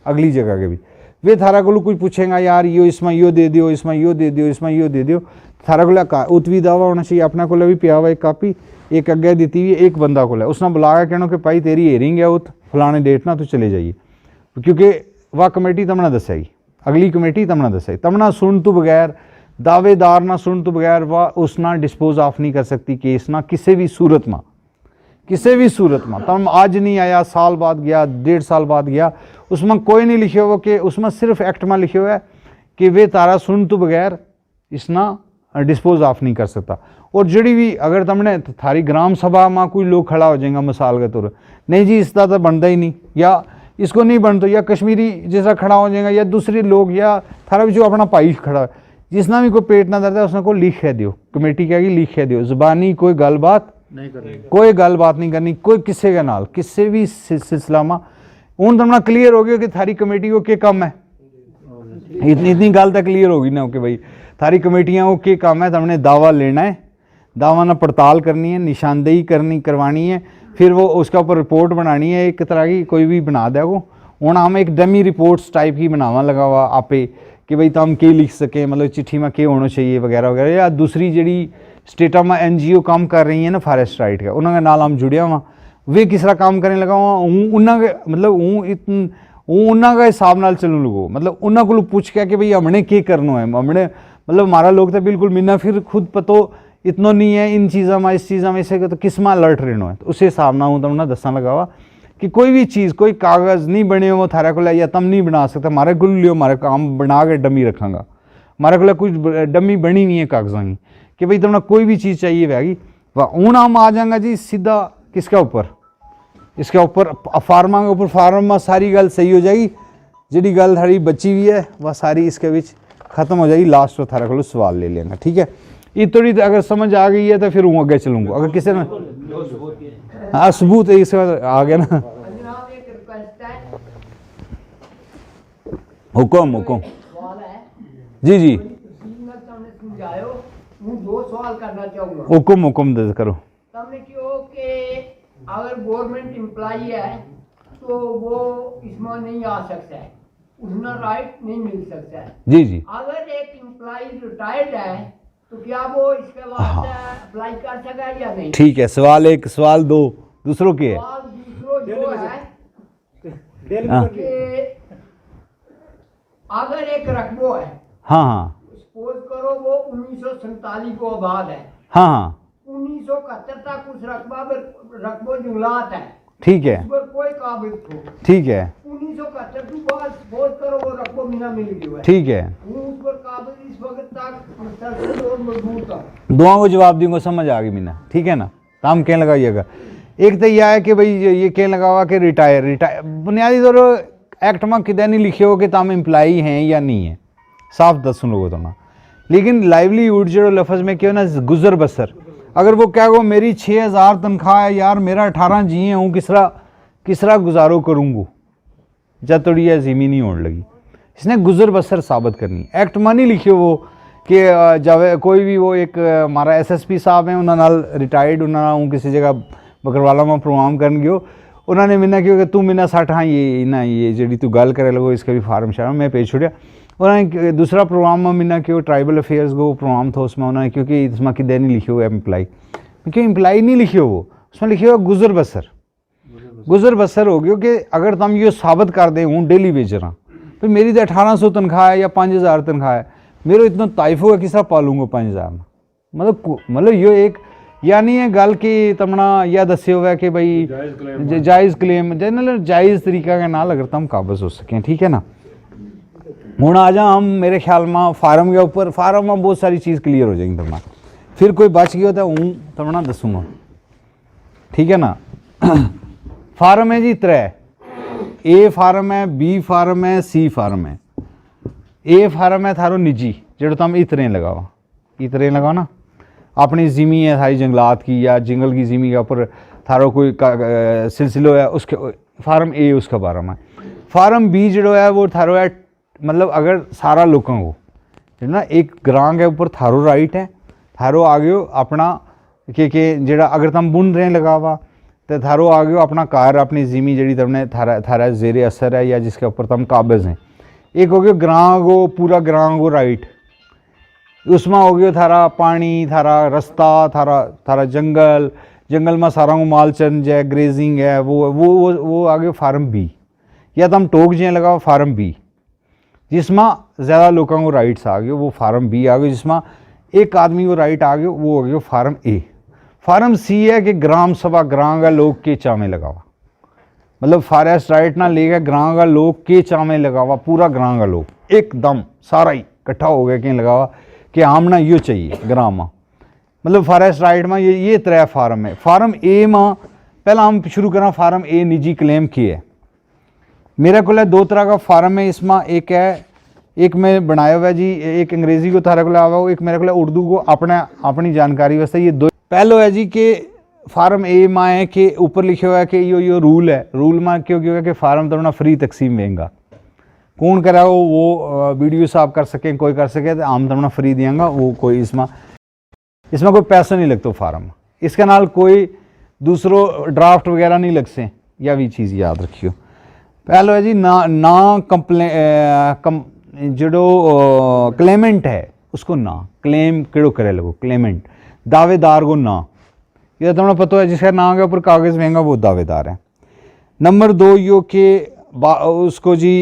[SPEAKER 2] अगली जगह के भी, वे थारा को कुछ पूछेगा यार यो इसमें यो दे दियो, इसमें यो दे दियो, इसमें यो दे दियो, थारा को उतवी दावा होना चाहिए, अपने को भी पिया हुआ एक कापी, एक अगे दी हुई एक बंदा को उसने बुलाया, कहना कि भाई तेरी हेयरिंग है उत फलाने डेट ना, तो चले जाइए, क्योंकि वह कमेटी तमना दसेगी, अगली कमेटी तमना दसेगी, तमना सुन तो बगैर, दावेदार ना सुन तो बगैर वह उसना डिस्पोज ऑफ नहीं कर सकती केस ना, किसी भी सूरत में, किसी भी सूरत में। तम आज नहीं आया, साल बाद गया, 1.5 साल बाद गया, उसमें कोई नहीं लिखे हुआ कि, उसमें सिर्फ एक्ट में लिखे हुआ है कि वे तारा सुन तो बगैर इसना डिस्पोज ऑफ नहीं कर सकता। और जड़ी भी अगर तमने थारी ग्राम सभा में कोई लोग खड़ा हो जाएगा मिसाल के तौर, नहीं जी इसका तो बनता ही नहीं, या इसको नहीं बनता, या कश्मीरी जैसा खड़ा हो जाएगा, या दूसरे लोग, या थारा भी जो अपना भाई खड़ा, जिसना भी कोई पेट ना दर्द है उसने को लिखे दियो, कमेटी कहेगी लिखे दियो, ज़बानी कोई गलबात नहीं करनी, कोई गलबात नहीं करनी, कोई किसी के नाल किसी भी सिलसिला में। हूँ तमना क्लियर हो गया कि थारी कमेटी को क्या काम है, इतनी गल तो क्लियर होगी ना कि भाई थारी कमेटियाँ को क्या काम है। तमने दावा लेना है, दावा ना पड़ताल करनी है, निशानदेही करवानी है, फिर वो उसका ऊपर रिपोर्ट बनानी है, एक तरह की कोई भी बना दे वो। हूँ हम एक डमी रिपोर्ट्स टाइप की बनावा लगा हुआ आपे कि भाई तुम क्या लिख सकें, मतलब चिट्ठी में क्या होना चाहिए वगैरह वगैरह। या दूसरी जी स्टेटा में NGO काम कर रही है ना फॉरेस्ट राइट का, उन्होंने नाल हम जुड़िया वहाँ, वे किस तरह काम करने लगा वहाँ, उन्होंने मतलब उन्होंने हिसाब नाल चलने लगो, मतलब उन्होंने को पूछ के कि भाई हमने क्या करना है, हमने मतलब हमारा लोग तो बिल्कुल मिलना, फिर खुद पतो इतना नहीं है इन चीज़ों में, इस चीज़ों में इसे तो किस में अलर्ट रहना है। तो उस हिसाब ना हूँ तुमने दसा लगा हुआ कि कोई भी चीज़, कोई कागज़ नहीं बने हो थारे को या तुम नहीं बना सकते, हमारे को लियो, हमारे काम बना के डमी रखांगा, हमारे को कुछ डमी बनी नहीं है कागज़ों की कि भाई तुमने कोई भी चीज़ चाहिए वैगी वह हूँ हम आ जाएंगे जी सीधा किसके ऊपर, इसके ऊपर फार्मा के ऊपर। फार्म में सारी गल सही हो जाएगी, जी गल थारी बची हुई है वह सारी इसके बीच ख़त्म हो जाएगी, लास्ट में थारे को सवाल ले लेंगे, ठीक है। ये थोड़ी अगर समझ आ गई है तो फिर हूँ आगे चलूँगा। अगर किसी ने हाँ सबूत है इसमें आ गया ना, हुक्म हुक्म जी जी हुक्म हुक्म दर्ज करो।
[SPEAKER 3] तुमने क्यों कि अगर गवर्नमेंट एम्प्लॉई है तो वो इसमें नहीं आ सकता है, उसमें राइट नहीं मिल सकता है।
[SPEAKER 2] जी जी
[SPEAKER 3] अगर एक एम्प्लॉई रिटायर्ड है तो क्या वो इसके बाद अप्लाई कर सका या नहीं?
[SPEAKER 2] ठीक है, सवाल एक, सवाल दो दूसरों के है।
[SPEAKER 3] सवाल दूसरों जो है
[SPEAKER 2] हाँ
[SPEAKER 3] कि अगर एक रकबो है,
[SPEAKER 2] हाँ हाँ
[SPEAKER 3] सपोज करो वो 1947 को आबाद है,
[SPEAKER 2] हाँ हाँ
[SPEAKER 3] 1971 तक उस रकबो जुंगलात है,
[SPEAKER 2] ठीक है
[SPEAKER 3] उस पर कोई काबिज हो,
[SPEAKER 2] ठीक है
[SPEAKER 3] 1971 के बाद सपोज करो वो रकबो मिना मिल गया है,
[SPEAKER 2] ठीक है।
[SPEAKER 3] वो उस पर काबिज इस वक्त तक मुसलसल और मजबूत है।
[SPEAKER 2] दुआ को जवाब दूंगा, समझ आ गई मीना, ठीक है ना। ताम कहने लगाइएगा, एक तो यह है कि भाई ये कहने लगा हुआ कि रिटायर बुनियादी तौर एक्ट में कितने नहीं लिखे हो कि ताम एम्प्लाई हैं या नहीं है, साफ दस लोगों तो ना। लेकिन लाइवलीहुड जो लफ्ज़ में क्यों ना गुजर बसर, अगर वो क्या वो मेरी 6000 तनख्वाह है यार, मेरा 18 जिए हूँ, किसरा गुजारो करूँगू जब थोड़ी अजीमी नहीं होने लगी। इसने गुजर बसर साबित करनी। एक्ट में नहीं लिखे वो कि जब कोई भी वो एक हमारा SSP साहब हैं, उन्होंने रिटायर्ड उन्होंने किसी जगह बकरवाला में प्रोग्राम कर गयो, उन्होंने मिना क्यों कि तू मिना 60 हाँ ये ना ये जी तू गल करे लगो इसका भी फार्म शार्म मैं पेज छोड़ा। उन्होंने दूसरा प्रोग्राम में मिना क्यों ट्राइबल अफेयर्स को प्रोग्राम था, उसमें उन्होंने क्योंकि इसमें कि नहीं लिखे हुए एम्प्लाई, क्योंकि एम्प्लाई नहीं लिखे हो, उसमें लिखे हुआ गुजर बसर हो गया कि अगर तुम ये साबित कर दे हूँ डेली वेज रहा तो मेरी तो 1800 तनख्वाह है या 5000 तनख्वाह है, मेरे इतना ताइफ होगा किस तरह पालूंगा 5000 में। मतलब ये एक या नहीं है गल कि तमना या दसे हुआ कि भाई जायज़ क्लेम जायज़ तरीका का नाल अगर तुम काबज हो सकें, ठीक है ना। हूँ आ जा हम मेरे ख्याल में फार्म के ऊपर, फार्म में बहुत सारी चीज़ क्लियर हो जाएंगी तमना, फिर कोई बच गया तो हूँ तमना दसूँगा, ठीक है ना। फार्म है जी 3, A फार्म है, B फार्म है, C फार्म है। A फार्म है थारो निजी जो तुम इतने लगाओ ना, अपनी ज़मीन है सारी जंगलात की या जंगल की ज़मीन के ऊपर थारो कोई सिलसिलो है, उसके फार्म A उसका फार्म है। फार्म B जो है वो थारो है, मतलब अगर सारा लोगों को जो ना एक ग्रां के ऊपर थारो राइट है, थारो आ गयो अपना कि जेड़ा अगर तुम बुन रहे लगा हुआ तो थारो आ गयो अपना कार अपनी ज़मीन जी तुमने थारा जेर असर है या जिसके ऊपर तुम काबिज हैं। एक हो गया ग्रां को, पूरा ग्रां को राइट, उसमें हो गया थारा पानी, थारा रास्ता, थारा जंगल में सारा को माल चंज है, ग्रेजिंग है, वो आ गया फार्म B। या तुम टोक जे लगाओ फार्म B जिसमें ज़्यादा लोगों को राइट्स आ गए, वो फार्म B आ गया, जिसमें एक आदमी को राइट आ गया, वो हो गया फार्म A। फार्म C है कि ग्राम सभा ग्रां का लोग के चामे लगावा, मतलब फॉरेस्ट राइट ना लेगा ग्रां का लोग के चामे लगावा, पूरा ग्रां का लोग एकदम सारा ही इकट्ठा हो गया कहीं लगावा कि हम ना यो चाहिए ग्राम में, मतलब फॉरेस्ट राइट में ये 3 फार्म है। फार्म A में पहला हम शुरू करें, फार्म A निजी क्लेम की है। मेरे को 2 तरह का फार्म है, इसमें एक है, एक मैं बनाया हुआ जी, एक अंग्रेज़ी को थारे को आवा हो, एक मेरे को उर्दू को अपनी जानकारी वास्ते। ये 2 पहलो है जी कि फार्म A में है कि ऊपर लिखे हुआ है कि यो रूल है, रूल में क्यों है कि फार्म तो अपना फ्री तकसीम देंगे, कौन करा हो वो वीडियो साफ कर सकें, कोई कर सके तो आम तमना फ्री देंगे, वो कोई इसमें कोई पैसा नहीं लगता फार्म, इसके नाल कोई दूसरों ड्राफ्ट वगैरह नहीं लग से, या भी चीज़ याद रखियो। पहलो है जी ना जो क्लेमेंट है उसको ना, क्लेम केड़ो करे लगो क्लेमेंट, दावेदार को ना, ये तुम्हें पता है जिसका नाम के ऊपर कागज़ महंगा वो दावेदार है। नंबर 2 यो कि उसको जी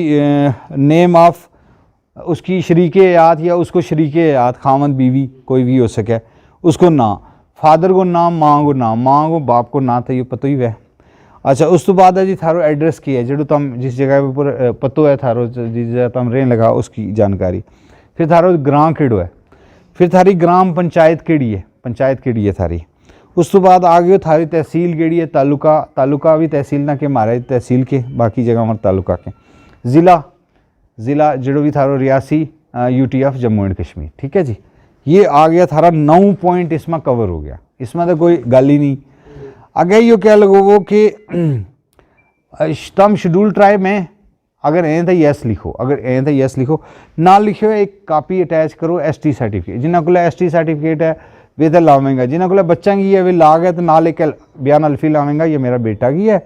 [SPEAKER 2] नेम ऑफ उसकी शरीके हयात या उसको शरीके हयात खामद बीवी कोई भी हो सके उसको ना, फादर को ना, माँ को बाप को ना, तो ये पता ही वह। अच्छा उस तो बाद है जी थारो एड्रेस की है, जो तुम जिस जगह पर पतो है थारो जिस जगह तुम रहने लगा उसकी जानकारी। फिर थारो ग्रां केड़ो है, फिर थारी ग्राम पंचायत केड़ी है, थारी। उस तो बाद आ गयो थारी तहसील केड़ी है, तालुका भी तहसील ना के मारे तहसील के, बाकी जगह हमारे तालुका के। ज़िला जो भी थारो रियासी UT जम्मू एंड कश्मीर, ठीक है जी। ये आ गया थारा 9 पॉइंट इसमें कवर हो गया, इसमें तो कोई गल ही नहीं। आगे यो क्या लगो वो कि तुम शेड्यूल ट्राइब में अगर ए तो यस लिखो, ना लिखो एक कापी अटैच करो ST सर्टिफिकेट, जिन्होंने को ST सर्टिफिकेट है वे तो लावेंगा, जिन्होंने को बच्चा की है वे लाग है तो ना लेके बयान अल्फी लावेंगा ये मेरा बेटा की है,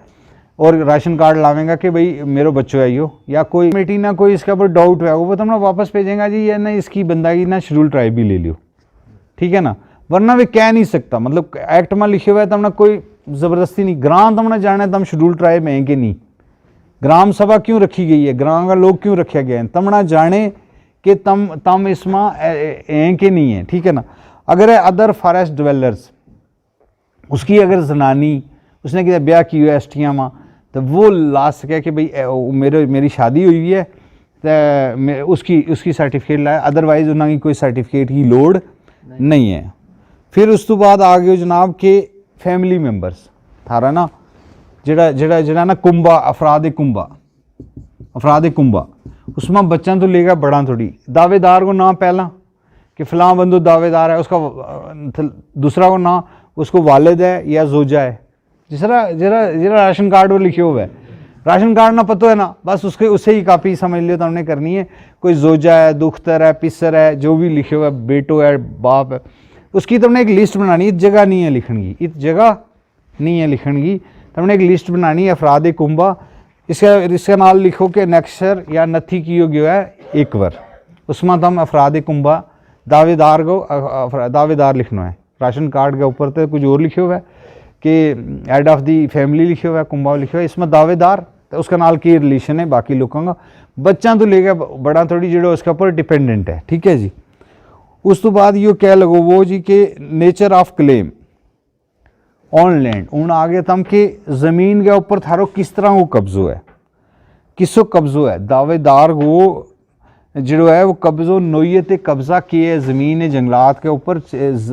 [SPEAKER 2] और राशन कार्ड लावेंगा कि भाई मेरे बच्चों है यो, या कोई कमेटी ना कोई इसके ऊपर डाउट है वो तुमने वापस भेजेगा जी, या ना इसकी बंदा की ना शेड्यूल ट्राइब भी ले लियो, ठीक है ना, वरना वे कह नहीं सकता, मतलब एक्ट में लिखे हुआ है तमना कोई ज़बरदस्ती नहीं, ग्रां तमना जाने तम शेड्यूल ट्राइब हैं कि नहीं, ग्राम सभा क्यों रखी गई है, ग्रां का लोग क्यों रखे गए हैं, तमना जाने कि तम इसमें हैं कि नहीं है, ठीक है ना। अगर है अदर फॉरेस्ट डिवेलर्स, उसकी अगर जनानी उसने किया ब्याह की हुआ है एसटियां में, तो वो ला सके कि भाई मेरी शादी हुई है तो उसकी सर्टिफिकेट लाए, अदरवाइज उन्होंने कोई सर्टिफिकेट की लोड़ नहीं है। फिर उस तो बाद आ गए जनाब के फैमिली मेंबर्स थारा ना जड़ा ना कुंबा अफराद कुंबा उसमें बच्चा तो लेगा बड़ा थोड़ी, दावेदार को ना पहला कि फ़लाँ बंदो दावेदार है, उसका दूसरा को ना उसको वालिद है या जोजा है, जिसरा जरा राशन कार्ड वो लिखे हुआ है, राशन कार्ड ना पता है ना, बस उससे ही कापी समझ लियो तो हमने करनी है, कोई जोजा है, दुख्तर है, पिसर है, जो भी लिखे हुआ है, बेटो है, बाप है, उसकी तुमने एक लिस्ट बनानी है, जगह नहीं है लिखन की, इत जगह नहीं है लिखन की, तुमने एक लिस्ट बनानी है अफराद कुंबा, इसका नाम लिखो कि नक्शर या नथी की गया है एक बार, उसमें तुम अफराद कुंबा दावेदार को दावेदार लिखना है, राशन कार्ड के ऊपर तो कुछ और लिखे हुआ है कि हेड ऑफ दी फैमिली लिखे हुआ है, कुंबा लिखे हुआ है, इसमें दावेदार तो उसका नाल की रिलेशन है बाकी लोगों का, बच्चा तो लेगा बड़ा थोड़ी जो उसके ऊपर डिपेंडेंट है, ठीक है जी। उस तो बाद यो कह लगो वो जी के nature of claim on land, उन आगे तम के ज़मीन के ऊपर थारो किस तरह वो कब्जो है, किसो कब्जो है, दावेदार को जो है वो कब्जो नोयत कब्जा किए ज़मीन जंगलात के ऊपर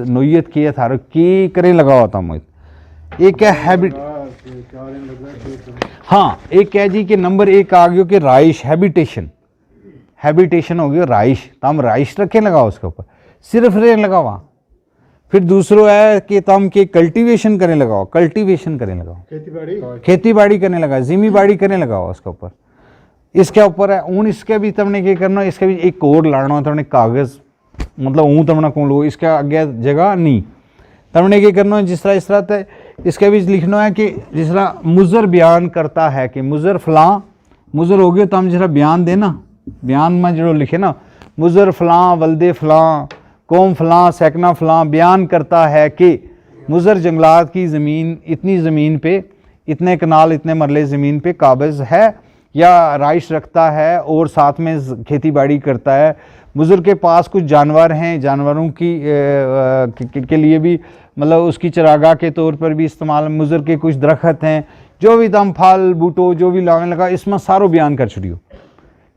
[SPEAKER 2] नोयत किए थारो की करें लगा हुआ था मुझे, एक है हैबिट, हाँ एक है जी कि नंबर एक आ गया कि राइश हैबिटेशन हो गया राइश, तम राइश रखें लगा उसके ऊपर सिर्फ रेन लगा हुआ। फिर दूसरो है कि तम के कल्टीवेशन करने लगाओ, खेती बाड़ी करने लगा, जिमी बाड़ी करने लगाओ उसके ऊपर, इसके ऊपर है ऊन, इसके भी तुमने क्या करना, इसके भी एक कोड लाना है तुमने कागज़, मतलब ऊँ तुमने कौन लो, इसका आगे जगह नहीं, तुमने क्या करना है जिस तरह इस तरह तय, इसके भी लिखना है कि जिस तरह मुजर बयान करता है कि मुजर फ़लाँ, मुजर हो गया तो हम जिस तरह बयान देना, बयान में जो लिखे ना मुजर फ़लाँ वल्दे फ़लाँ कौम फ़लाँ सैकना फ़लाँ बयान करता है कि मुजर जंगलात की ज़मीन इतनी ज़मीन पे इतने कनाल इतने मरले ज़मीन पे काबिज़ है या राइश रखता है और साथ में खेती बाड़ी करता है, मुजर के पास कुछ जानवर हैं, जानवरों के लिए भी मतलब उसकी चरागाह के तौर पर भी इस्तेमाल, मुजर के कुछ दरख्त हैं, जो भी तम फल बूटो जो भी लाने लगा, इसमें सारो बयान कर छुड़ियो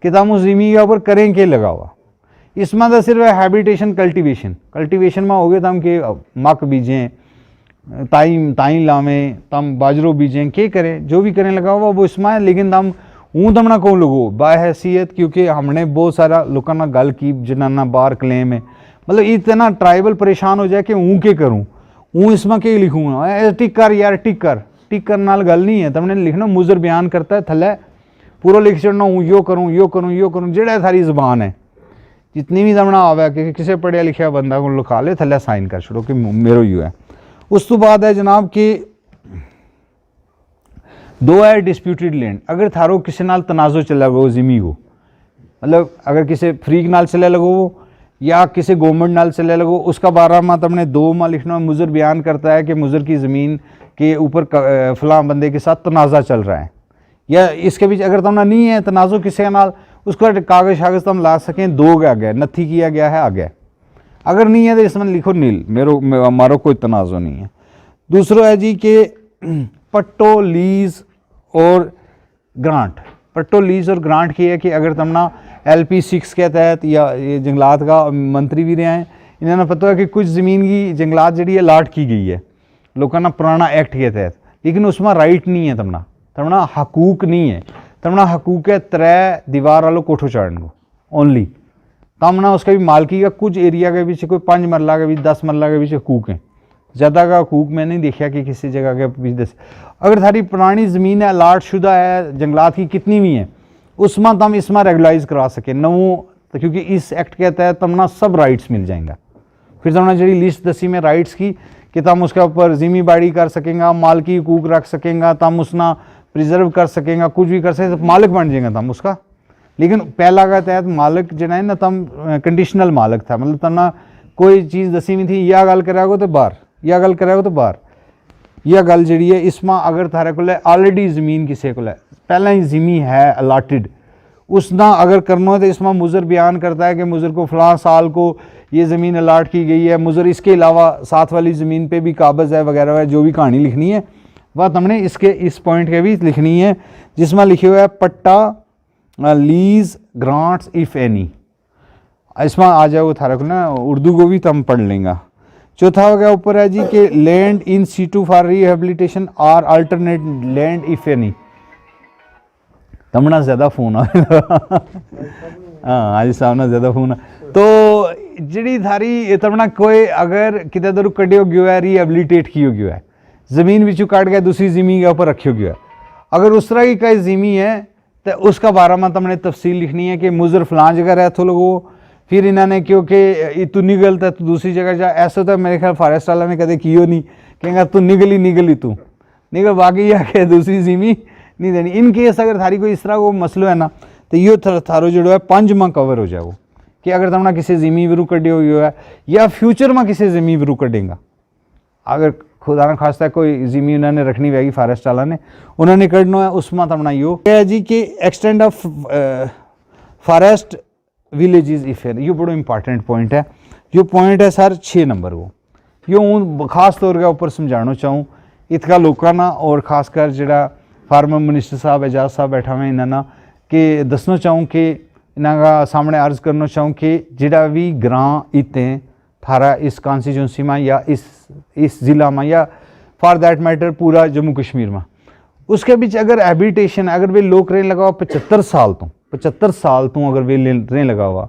[SPEAKER 2] कि तम उस ज़मीन के ऊपर करें के लगा हुआ। इसमें तो सिर्फ हैबिटेशन कल्टीवेशन में हो गए तम के मक बीजें, ताई लावें, तम बाजरो बीजें, के करें जो भी करें लगा हुआ वो इसमें है, लेकिन तम तमना कौन लोगो बाहैसियत, क्योंकि हमने बहुत सारा लोगों ना गल की जिन्ना बार क्लेम है, मतलब इतना ट्राइबल परेशान हो जाए कि के करूँ इसमें के लिखूँगा, टिक कर यार टिक कर नाल गल नहीं है, तुमने लिखना मुजर बयान करता है, थले पूरा लिख चढ़ना यो करूँ जेड़ा सारी ज़बान है जितनी भी तमना आवे कि किसी पढ़िया लिखा बंदा को लिखा ले, थले साइन कर छोड़ो कि मेरो यो है। उस तो बाद है जनाब कि दो है डिस्प्यूटेड लैंड, अगर थारो किसी नाल तनाज़ो चला गो ज़मी को, मतलब अगर किसी फ्रीक नाल चले लगो या किसी गवर्नमेंट नाल चले लगो, उसका बारह में तुमने दो में लिखना, मुजर बयान करता है कि मुजर की ज़मीन के ऊपर फ़लाँ बंदे के साथ तनाज़ा चल रहा है, या इसके बीच अगर तुमने नहीं है तनाज़ो किसी नाल, उसका कागज़ शागज़ तुम ला सकें, दो आ गया नथी किया गया है आ गया, अगर नहीं है तो इसमें लिखो नील, हमारा कोई तनाज़ो नहीं है। दूसरा है जी कि पट्टो लीज़ और ग्रांट, पट्टो लीज़ और ग्रांट की है कि अगर तुमना LP 6 के तहत या ये जंगलात का मंत्री भी रहे हैं, इन्होंने पता है कि कुछ ज़मीन की जंगलात जी अलाट की गई है लोगों ना पुराना एक्ट के तहत, लेकिन उसमें राइट नहीं है, तमना हकूक नहीं है, तमना हकूक है 3 दीवार वालों कोठो चढ़ने को ओनली, तमना उसका भी मालकी का कुछ एरिया के पीछे कोई 5 मरला के बीच 10 मरला के पीछे हकूक हैं, ज़्यादा का हकूक मैं नहीं देखा कि किसी जगह के बीच 10, अगर थारी पुरानी ज़मीन है अलाट शुदा है जंगलात की कितनी भी हैं, उसमें तम इसमें रेगुलाइज करा सके नवों, तो क्योंकि इस एक्ट के तहत तमना सब राइट्स मिल जाएंगे। फिर तमना जी लिस्ट दसी में राइट्स की कि तम उसके ऊपर ज़िमी बाड़ी कर सकेंगे, मालकी हकूक रख सकेंगे, तम उसना प्रिजर्व कर सकेंगे, कुछ भी कर सकेंगे, तो मालिक बन जाएगा तम उसका। लेकिन पहला का तहत मालिक जो है ना तम कंडीशनल मालिक था, मतलब तमना कोई चीज़ दसी भी थी या गल करागो तो बाहर या गल करागो तो बाहर यह गल जी है इसमें अगर थारे को ऑलरेडी ज़मीन किसी को पहला ही ज़मीन है अलाटेड उसना अगर करना है तो इसमें मुजर बयान करता है कि मुजर को फ़लाँ साल को ये ज़मीन अलाट की गई है, मुजर इसके अलावा साथ वाली ज़मीन पे भी काबज़ है वगैरह है, जो भी कहानी लिखनी है वह हमने इसके इस पॉइंट के भी लिखनी है जिसमें लिखे हुआ है पट्टा लीज ग्रांट्स इफ़ एनी। इसमें आ जाए वो थारा को ना उर्दू को भी तो हम पढ़ लेंगे। चौथा हो गया ऊपर है जी कि land in situ for rehabilitation और अल्टरनेट लैंड इफ एनी। तमना ज़्यादा फोन आ हाँ आज सामने ज़्यादा फोन आ तो जी थारी तमना कोई अगर कितने दर कटियो गयो है रिहेबिलिटेट किया गया है ज़मीन बिचू काट गया दूसरी ज़मीन के ऊपर रखियो गया है अगर उस तरह की कोई ज़मीन है तो उसका बारे में तमने तफसील लिखनी है कि मुजर फलां जगह रह तो लोगों फिर इन्होंने क्योंकि तू निकलता तो दूसरी जगह जा ऐसा तो मेरे ख्याल फॉरेस्ट वाला ने कदे कियो नहीं कहेंगे तू निकली तू निकल बाकी आके दूसरी ज़मीन नहीं देनी। इन केस अगर थारी कोई इस तरह को मसलो है ना तो यो थारो जो है 5 माह कवर हो जाएगा कि अगर तुमने किसी ज़मीन विरू कटियो हुई है या फ्यूचर में किसी ज़मीन विरू कटेगा अगर खुदा ना खास्ता कोई ज़मीन उन्होंने रखनी रहेगी फॉरेस्ट वाला ने उन्होंने कटना है उसमें तमना यो है जी कि extend of forest villages if है ये बड़ा इंपॉर्टेंट पॉइंट है। यो पॉइंट है सर 6 नंबर को यो हूँ खास तौर के ऊपर समझाना चाहूँ इतका लोगों ना और खासकर जरा फार्मर मिनिस्टर साहब एजाज साहब बैठा हुए इन्होंने कि दसना चाहूँ कि इन्होंने सामने अर्ज करना चाहूँ कि जड़ा भी ग्रां इतें थारा इस कॉन्स्टिट्यूंसी में या इस ज़िला में या फॉर दैट मैटर पूरा जम्मू कश्मीर में उसके बीच अगर हैबिटेशन अगर वे लोग रहने लगा हुआ 75 साल तो अगर वे रहने लगा हुआ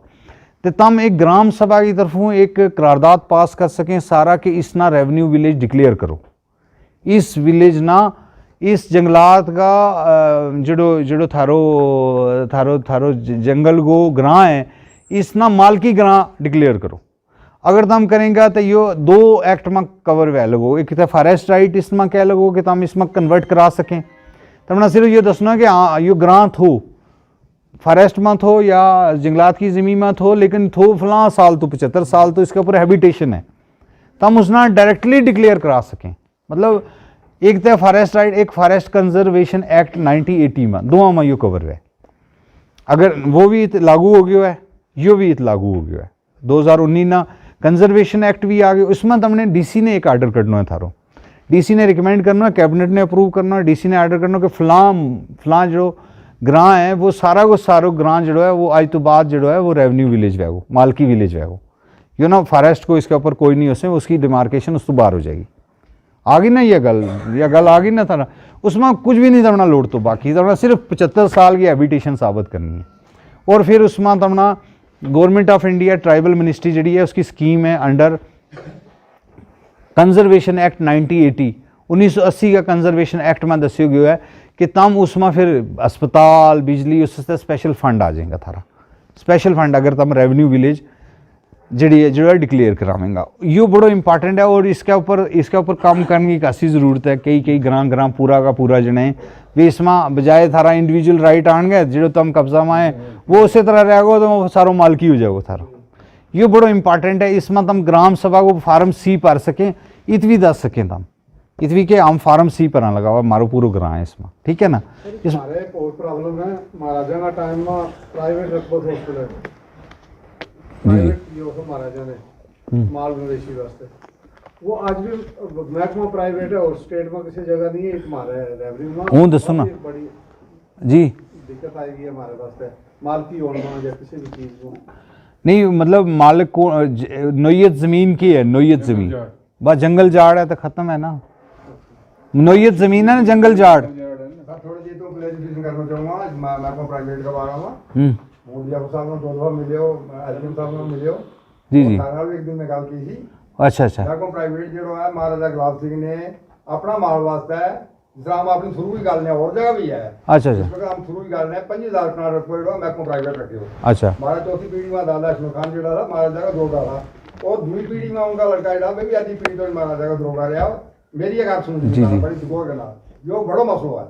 [SPEAKER 2] तो तम एक ग्राम सभा की तरफों एक करारदाद पास कर सकें सारा कि इस ना रेवेन्यू विलेज डिक्लेयर करो इस विलेज ना इस जंगलात का जड़ो थारो जंगल को ग्रां है इस ना मालकी ग्रां डिक्लेयर करो। अगर तुम करेंगे तो यो 2 एक्ट में कवर वह लगो एक तो फॉरेस्ट राइट इसमें क्या लगो कि तुम इसमें कन्वर्ट करा सकें तमना सिर्फ ये दसना कि हाँ यो ग्रां थो फॉरेस्ट में थो या जंगलात की ज़मीन में थो लेकिन थो फलां साल तो 75 साल तो इसके ऊपर हैबिटेशन है तम उसना डायरेक्टली डिक्लेयर करा सकें। मतलब एक तो फॉरेस्ट राइट एक फॉरेस्ट कंजर्वेशन एक्ट 1980 में दोनों में यो कवर है अगर वो भी लागू हो गया है यो भी लागू हो गया है 2019 ना कंजर्वेशन एक्ट भी आ गया उसमें तुमने डीसी ने एक आर्डर करना है थारो डीसी ने रिकमेंड करना है कैबिनेट ने अप्रूव करना है डीसी ने आर्डर करना कि फलां जो ग्रां है वो सारा को सारो ग्रां जो है वो आज तो बाद जो है वो रेवेन्यू विलेज वैगो मालकी विलेज वैगो यू ना फॉरेस्ट को इसके ऊपर कोई नहीं हो सके उसकी डिमार्केशन उस तो बाहर हो जाएगी। आ गई ना ये गल आ गई ना था उसमें कुछ भी नहीं तमना लोड तो बाकी तमना सिर्फ 75 साल की हैबिटेशन साबित करनी है और फिर उसमें तमना government of India tribal ministry जी है उसकी स्कीम है अंडर कंजर्वेशन एक्ट 1980 का कंजर्वेशन एक्ट में दस्यो गया है कि तम उसमें फिर अस्पताल बिजली उससे स्पेशल फंड आ जाएगा थारा स्पेशल फंड अगर तम रेवेन्यू विलेज जड़ी है जो है डिक्लेयर करावेंगा यो बड़ो इंपॉर्टेंट है और इसके ऊपर काम करने की खासी ज़रूरत है। कई ग्रां पूरा का पूरा जने भी इसमें बजाय थारा इंडिविजुअल राइट आन गए जो तुम कब्जा में आए वो उसी तरह रहेगा तो वो सारो मालकी हो जाएगा थारा यो बड़ो इंपॉर्टेंट है। इसमें तुम ग्राम सभा को फार्म C भर सकें इतवी दस सकें तुम इतवी के हम फार्म C पर लगा हुआ मारो पूरा ग्रां है इसमें ठीक है ना। इस
[SPEAKER 4] प्रॉब्लम है महाराजा का टाइम में प्राइवेट रखबत हॉस्पिटल महाराजा ने माल मवेशी वास्ते वो आज भी महकमा प्राइवेट है और स्टेट में किसी जगह नहीं है हमारे रेवेन्यू में
[SPEAKER 2] दसो ना
[SPEAKER 4] बड़ी
[SPEAKER 2] जी
[SPEAKER 4] दिक्कत आएगी हमारे वास्ते माल की होना या किसी भी चीज़ को
[SPEAKER 2] नहीं मतलब मालिक को नोयत ज़मीन की है नोयत ज़मीन बस जंगल झाड़ है तो ख़त्म है ना नोयत ज़मीन है ना जंगल झाड़
[SPEAKER 4] थोड़ी देर तो क्लैरिफिकेशन करना चाहूँगा महकमा प्राइवेट के बारे में मुंडिया साहब ने 2 दफा मिले एसडीएम साहब ने मिले
[SPEAKER 2] जी
[SPEAKER 4] एक दिन में गल की थी
[SPEAKER 2] अच्छा
[SPEAKER 4] महकमा प्राइवेट जो है महाराजा गुलाब सिंह ने अपना माल वास्ते जिस हम अपनी शुरू की गल ने और जगह भी है
[SPEAKER 2] अच्छा
[SPEAKER 4] हम शुरू की गल ने 50,000 कनाल रखो जो महकमा प्राइवेट रखे हो
[SPEAKER 2] अच्छा
[SPEAKER 4] महाराज चौथी पीढ़ी में दादा लक्ष्मण खान जो था महाराजा का दरोगा था और दूसरी पीढ़ी में उनका लड़का जो भी आधी पीढ़ी तो महाराजा का दरोगा रहा मेरी एक आप सुन बड़ी सुखोर गला जो बड़ो मसलो है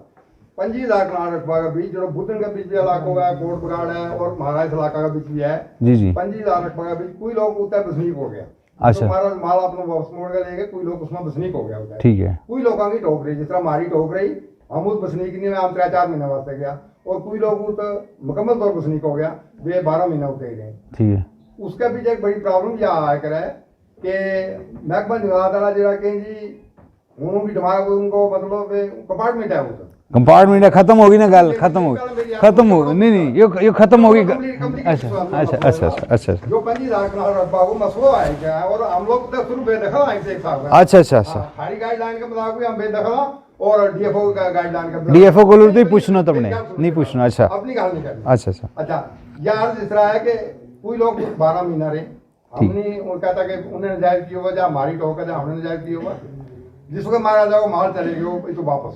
[SPEAKER 4] 50,000 कनाल रकबा का बीच जो बुद्धन का बीच भी इलाकों है कोट बगाड़ है और महाराज इलाका का बीच भी है
[SPEAKER 2] जी
[SPEAKER 4] 50,000 रकबा का बीच कोई लोग उतना वसनीक हो गया
[SPEAKER 2] अच्छा।
[SPEAKER 4] तो महाराज माल अपना वापस मोड़ के ले गए, कोई लोग उसमें बसनीक हो गया होता है,
[SPEAKER 2] ठीक है,
[SPEAKER 4] कोई लोगों की टोक रही, जिस तरह हमारी टोक रही, हम उस बसनीक ने हम 3-4 महीने वास्ते गया, और कोई लोग तो मुकम्मल तौर बसनीक हो गया, वे 12 महीने होते ही रहे।
[SPEAKER 2] ठीक है,
[SPEAKER 4] उसका भी एक बड़ी प्रॉब्लम यह आया करे कि महकमा निवास वाला जरा कहीं जी उन्होंने भी दिमाग उनको मतलब कंपार्टमेंट है वो
[SPEAKER 2] कंपार्टमेंट खत्म होगी ना गल, खत्म होगी नहीं ये खत्म होगी। अच्छा अच्छा अच्छा अच्छा अच्छा
[SPEAKER 4] जो 25,000 कनाल रकबा वो मसला है क्या, और हम लोग तो शुरू बेदखल आए थे एक साहब।
[SPEAKER 2] अच्छा अच्छा अच्छा,
[SPEAKER 4] हमारी गाइडलाइन के मुताबिक हम बेदखल और डीएफओ का गाइडलाइन का
[SPEAKER 2] डीएफओ को नहीं पूछना तुमने, नहीं पूछना। अच्छा
[SPEAKER 4] अपनी गल नहीं करनी।
[SPEAKER 2] अच्छा अच्छा
[SPEAKER 4] अच्छा यार जिस तरह है कि कोई लोग 12 महीना रहे, हमने वो कहता कि उन्हें जायज की होगा, हमारी टोक है हमने जायज की होगा, जिस वक्त महाराजा को माल चले गए तो वापस,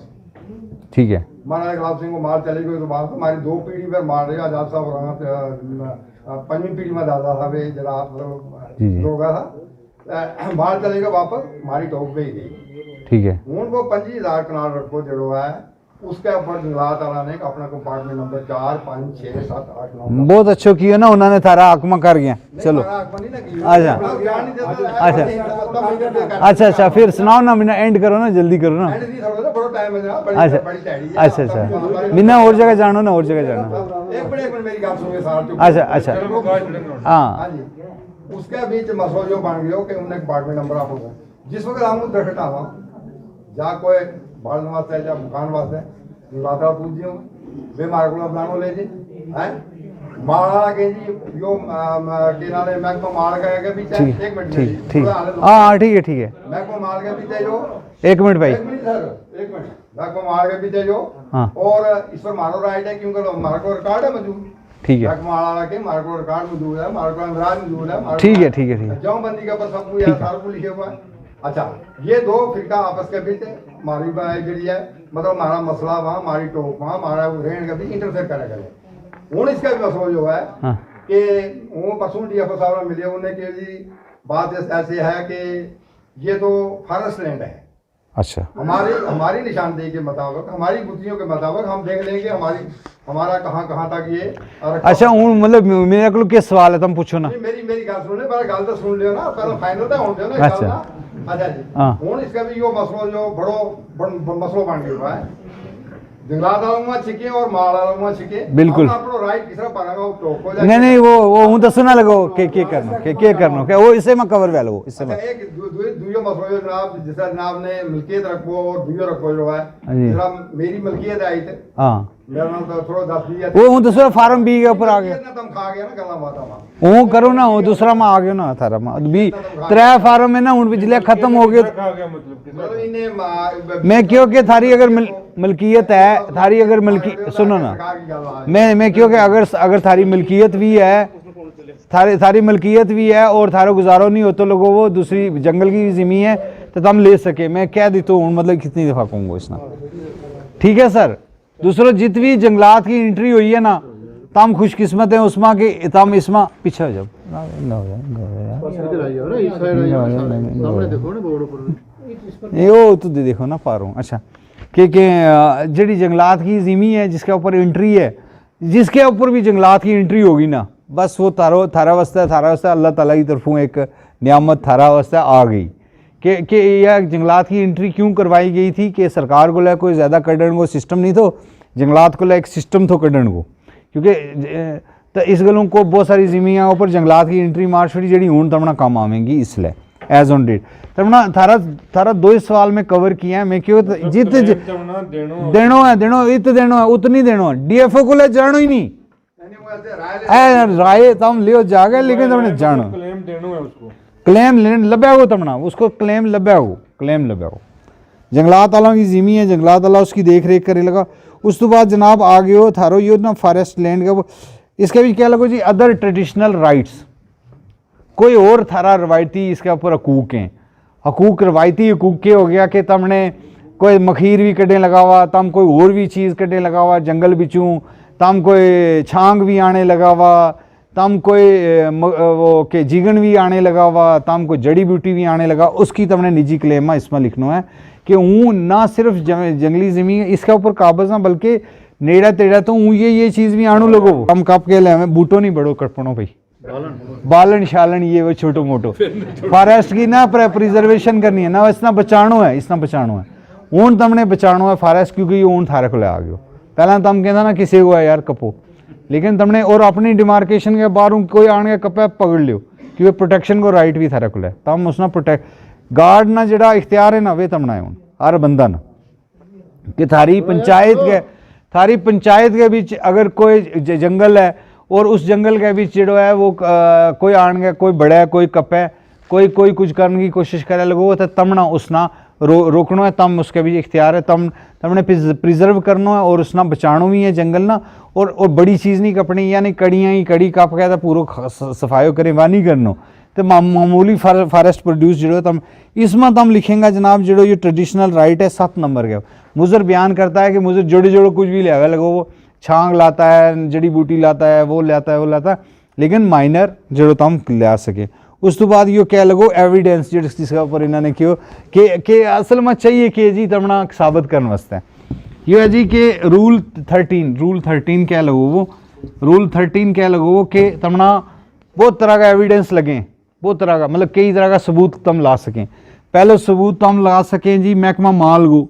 [SPEAKER 2] ठीक है,
[SPEAKER 4] महाराजा गुलाब सिंह को माल चले गए तो वापस, हमारी 2 पीढ़ी पर मार रहे आजाद साहब 5वीं पीढ़ी में दादा साहब जरा मतलब होगा था, माल चले गए वापस, हमारी टोक पे ही गई,
[SPEAKER 2] ठीक है।
[SPEAKER 4] उनको 25,000 कनाल रखो जो है, उसके ऊपर जंगलात वाला ने अपना कंपार्टमेंट नंबर 4, 5, 6, 7, 8, 9
[SPEAKER 2] बहुत अच्छो किया ना उन्होंने, थारा आकमा कर गया। चलो अच्छा अच्छा अच्छा, फिर सुनाओ ना मिना, एंड करो ना, जल्दी करो ना। अच्छा अच्छा अच्छा, मिना और जगह जानो ना, और जगह जाना।
[SPEAKER 4] एक मिनट मेरी बात सुनिए साहब।
[SPEAKER 2] अच्छा अच्छा हाँ,
[SPEAKER 4] उसके बीच मसला जो बन गया कि उन्हें कंपार्टमेंट नंबर आप होगा, जिस वक्त हम उधर हटावा जा कोई बाल वास्ते या मकान वास्ते लाता पूछ हो वे मारे को बनानो ले जी हैं माला के जी यो के नाले मैं को मार गया के बीच एक मिनट
[SPEAKER 2] ठीक ठीक, हाँ ठीक है
[SPEAKER 4] मैं को मार के बीच जो
[SPEAKER 2] 1 मिनट भाई,
[SPEAKER 4] 1 मिनट सर 1 मिनट मैं को मार के बीच जो, और इस पर मारो राइट है क्योंकि हमारे को रिकॉर्ड है मौजूद,
[SPEAKER 2] ठीक है,
[SPEAKER 4] माला के मारे को रिकॉर्ड मौजूद है, मारे को अंदराज मौजूद है,
[SPEAKER 2] ठीक है ठीक है ठीक है,
[SPEAKER 4] जौं बंदी के ऊपर सब कुछ सारा कुछ लिखे हुआ है। अच्छा ये 2 फिरका आपस के बीच हमारी जी है, मतलब हमारा मसला वहाँ हमारी टोक वहाँ हमारा रेण के बीच इंटरफेयर करे गए। हूँ इसका भी मसला जो है कि वो परसों डीएफओ साहब ने मिले, उन्हें कि जी बात ऐसे है कि ये तो फॉरेस्ट लैंड है।
[SPEAKER 2] अच्छा,
[SPEAKER 4] हमारी निशानदेही के मुताबिक, हमारी गुत्थियों के मुताबिक हम देख लेंगे हमारा कहाँ तक ये।
[SPEAKER 2] अच्छा हूँ मतलब मेरे को क्या सवाल है, तुम पूछो ना।
[SPEAKER 4] मेरी गल सुन ले, गल तो सुन लियो ना, पहले फाइनल तो होने दो ना।
[SPEAKER 2] अच्छा
[SPEAKER 4] अच्छा जी, हूँ इसका भी यो मसलो जो बड़ो मसलो बन गया है, जंगलात वालों छिके और माल वालों छिके,
[SPEAKER 2] बिल्कुल
[SPEAKER 4] अपनो राइट किस तरह पाएगा टोक हो जाए।
[SPEAKER 2] नहीं वो हूँ तो सुना लगो के करना क्या वो इससे मैं कवर वैल वो इससे
[SPEAKER 4] अच्छा एक दुयो मसलो जो जनाब जिस तरह जनाब ने मिल्कियत रखो और दुयो रखो जो है, जरा मेरी मिल्कियत आई थे,
[SPEAKER 2] हाँ
[SPEAKER 4] मेरा नाम तो थोड़ा 10 दिया
[SPEAKER 2] वो हूँ दूसरा फार्म बी के ऊपर आ गया
[SPEAKER 4] ना, तुम खा गया ना गला माता मां
[SPEAKER 2] वो करो ना, वो दूसरा में आ गया ना, थारा में भी 3 फार्म है ना, हूँ बिजली खत्म हो गया। मैं क्योंकि थारी अगर मलकियत है, थारी अगर सुनो ना, मैं क्योंकि अगर थारी मलकियत भी है, थारी मलकियत भी है और थारो गुजारो नहीं हो तो लोगों वो दूसरी जंगल की जमीन है तो तुम ले सके, मैं कह दी तो मतलब कितनी दफा कहूँगा इसना, ठीक है सर। दूसरों जितनी जंगलात की एंट्री हुई है ना, तम खुशकिस्मत है उसमें कि तम इसमें पीछे हो जाओ, यो तो देखो ना पा रहा हूँ। अच्छा कि जड़ी जंगलात की ज़मीन है जिसके ऊपर एंट्री है, जिसके ऊपर भी जंगलात की एंट्री होगी ना, बस वो थारा वास्ते अल्लाह ताला की तरफों एक नियामत थारा वास्ते आ गई कि यह जंगलात की एंट्री क्यों करवाई गई थी कि सरकार को कोई ज़्यादा कढ़ण को सिस्टम नहीं तो जंगलात को एक सिस्टम तो कढ़ण को, क्योंकि तो इस गलों को बहुत सारी ज़मीन ऊपर जंगलात की एंट्री मार छोड़ी जी हूँ तमना काम आवेंगी, इसलिए एज ऑन डेट तमना थारा 2 सवाल में कवर किया है। मैं क्यों जित देनो है उतनी देनो है, डीएफओ को ले जानो ही नहीं राय तम लियो जागे, लेकिन तुमने जानो क्लेम लब्या हो, तमना उसको क्लेम लब्या हो। जंगलात वालों की ज़मीन है, जंगलात वाला उसकी देख रेख करे लगा। उस तो बाद जनाब आ गए हो थारो यो ना फॉरेस्ट लैंड का, इसके भी क्या लगो जी अदर ट्रेडिशनल राइट्स, कोई और थारा रवायती इसके ऊपर हकूक हैं, हकूक रवायती हकूक के हो गया कि तमने कोई मखीर भी कड्डे लगा हुआ, तम कोई और भी चीज़ कड्डे लगा हुआ जंगल बिचूँ, तम कोई छांग भी आने लगा हुआ, तम कोई वो के जीगन भी आने लगा हुआ, तम कोई जड़ी बूटी भी आने लगा, उसकी तमने निजी क्लेम इसमें लिखना है कि ऊँ ना सिर्फ जंगली ज़मीन इसके ऊपर काबज ना बल्कि नेड़ा तेड़ा तो ऊँ ये चीज़ भी आनू लगो। हम कब के ले हमें बूटो नहीं बड़ो कटपणो भाई बालन शालन ये वो छोटो मोटो फॉरेस्ट की ना प्रिजर्वेशन करनी है ना, इसना बचानो है, इसना बचानो है ऊन तमने बचानो है फॉरेस्ट, क्योंकि ये ऊन थारे को ले आ गयो। पहला तम कहता ना किसी को है यार कपो, लेकिन तमने और अपनी डिमार्केशन के बाहर कोई आन के कपे पकड़ लियो, क्योंकि प्रोटेक्शन को राइट भी थारे को है, तम उसना प्रोटेक्ट गार्ड ना जड़ा इख्तियार है ना वे तमना है हर बंदा ना, कि थारी पंचायत के बीच अगर कोई जंगल है और उस जंगल के बीच जो है वो कोई आन गया, कोई बड़ा है, कोई कपे, कोई कुछ करने की कोशिश करे लगो तो तमना उसना रोकना है, तम उसके भी इख्तियार है, तमने प्रिजर्व करना है और उसना बचानो भी है जंगल ना। और बड़ी चीज़ नहीं कपनी, यानी कड़ियाँ ही कड़ी कप गया तो पूरा सफाई करें वह नहीं करना, तो मामूली फॉरेस्ट प्रोड्यूस जो तम इसमें तम लिखेंगे जनाब जो ये ट्रेडिशनल राइट है 7 नंबर के। मुजर बयान करता है कि मुझे जोड़ो कुछ भी ले लगो, वो छांग लाता है, जड़ी बूटी लाता है, वो लाता है, लेकिन माइनर जो तम ला सके। उस तो बाद यो क्या लगो एविडेंस जिसका ऊपर इन्होंने क्यों कि असल में चाहिए कि जी तमना साबित करने वास्ते ये है जी कि रूल 13 क्या लगो वो रूल 13 क्या लगो वो कि तमना बहुत तरह का एविडेंस लगें, बहुत तरह का मतलब कई तरह का सबूत तम ला सकें। पहले सबूत तम ला सकें जी महकमा माल गो,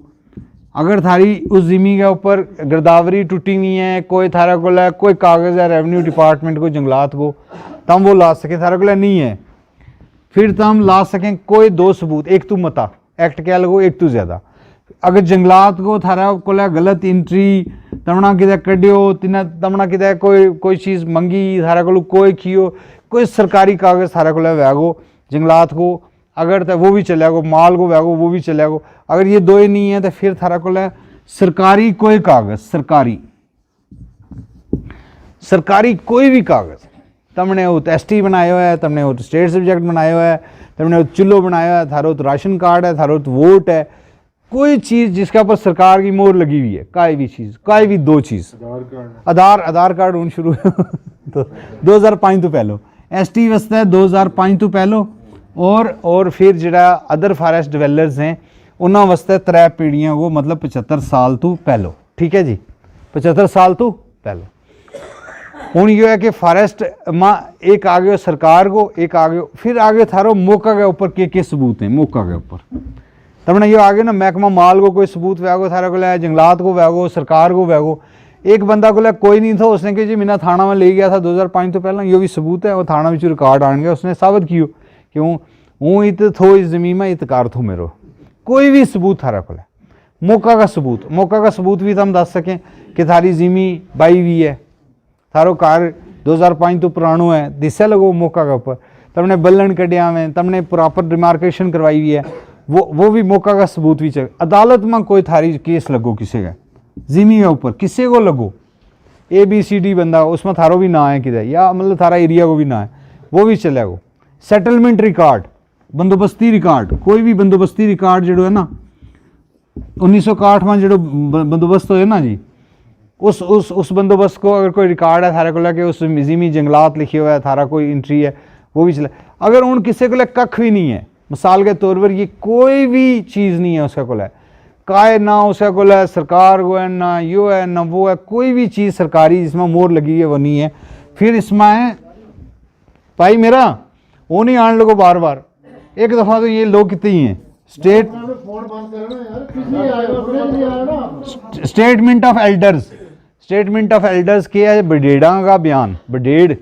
[SPEAKER 2] अगर थारी उस ज़मीन के ऊपर गिरदावरी टूटी नहीं है, कोई थारा को है कोई कागज़ है रेवेन्यू डिपार्टमेंट को जंगलात को, तम वो ला सकें, थारा को नहीं है फिर तम ला सकें कोई 2 सबूत, एक तो मता एक्ट क्या लगो एक तो ज़्यादा। अगर जंगलात को थारा को गलत एंट्री तमना कि कड्यो तमना कि कोई चीज़ मंगी थारा को कोई खियो, कोई सरकारी कागज़ थारा को वैगो जंगलात को अगर तो वो भी चलेगो, माल को वैगो वो भी चलेगो। अगर ये 2 ही नहीं है तो फिर थारा को सरकारी कोई कागज़, सरकारी कोई भी कागज़ तमने वो ST बनाया हुआ है, तमने वो स्टेट सब्जेक्ट बनाया हुआ है, तमने वो चुल्लो बनाया हुआ है, थारो तो राशन कार्ड है, थारो तो वोट है, कोई चीज़ जिसका पर सरकार की मोहर लगी हुई है, कोई भी चीज़, कोई भी 2 चीज़, आधार कार्ड उन शुरू तो 2005 तो पहलो ST वास्ते है 2005 तो पहलो, और फिर जड़ा अदर फॉरेस्ट डिवेलपर्स हैं उन्होंने वास्ते 3 पीढ़ियाँ को मतलब 75 साल तो पहलो। ठीक है जी, 75 साल तो पहलो। हूँ ये है कि फॉरेस्ट माँ एक आगे सरकार को, एक आगे फिर आगे थारो मौका के ऊपर के सबूत हैं, मौका के ऊपर तमने ये आगे ना महकमा माल को कोई सबूत वैगो थारा को लाया, जंगलात को वैगो, सरकार को वैगो। एक बंदा को कोई नहीं था, उसने कि जी मीना थाना में ले गया था 2005 तो पहला, ये भी सबूत है, वो थाना में रिकॉर्ड आन गया, उसने साबित कियो क्यों हूँ इत थो इस ज़मीन में इतकार थो मेरो, कोई भी सबूत थारा को मौका का सबूत भी तम दस सकें कि थारी ज़मीन बाई हुई है, थारो कार 2005 तो पुरानो है, दिशा लगो मौका के ऊपर, तमने बल्लन कटिया में तमने प्रॉपर डिमार्केशन करवाई हुई है, वो भी मौका का सबूत भी चाहिए। अदालत में कोई थारी केस लगो किसी का ज़मीन के ऊपर किसी को लगो ABCD बंदा उसमें थारो भी ना है किधर, या मतलब थारा एरिया को भी ना है, वो भी चलेगा। सेटलमेंट रिकॉर्ड, बंदोबस्ती रिकॉर्ड, कोई भी बंदोबस्ती रिकॉर्ड जो है ना 1961 में जो बंदोबस्त हो ना जी, उस बंदोबस्त को अगर कोई रिकॉर्ड है थारा को लगे, उस ज़मीन जंगलात लिखे हुआ है, थारा कोई एंट्री है वो भी चले। अगर उन किसी को कख भी नहीं है, मिसाल के तौर पर ये कोई भी चीज़ नहीं है उसका को काय ना उसका को सरकार को है ना यो है ना वो है, कोई भी चीज़ सरकारी जिसमें मोहर लगी है वो नहीं है, फिर इसमें है भाई मेरा वो नहीं आने लगो बार बार। एक दफ़ा तो ये लोग कितने ही हैं स्टेटमेंट ऑफ एल्डर्स के है बडेड़ा का बयान, बडेड़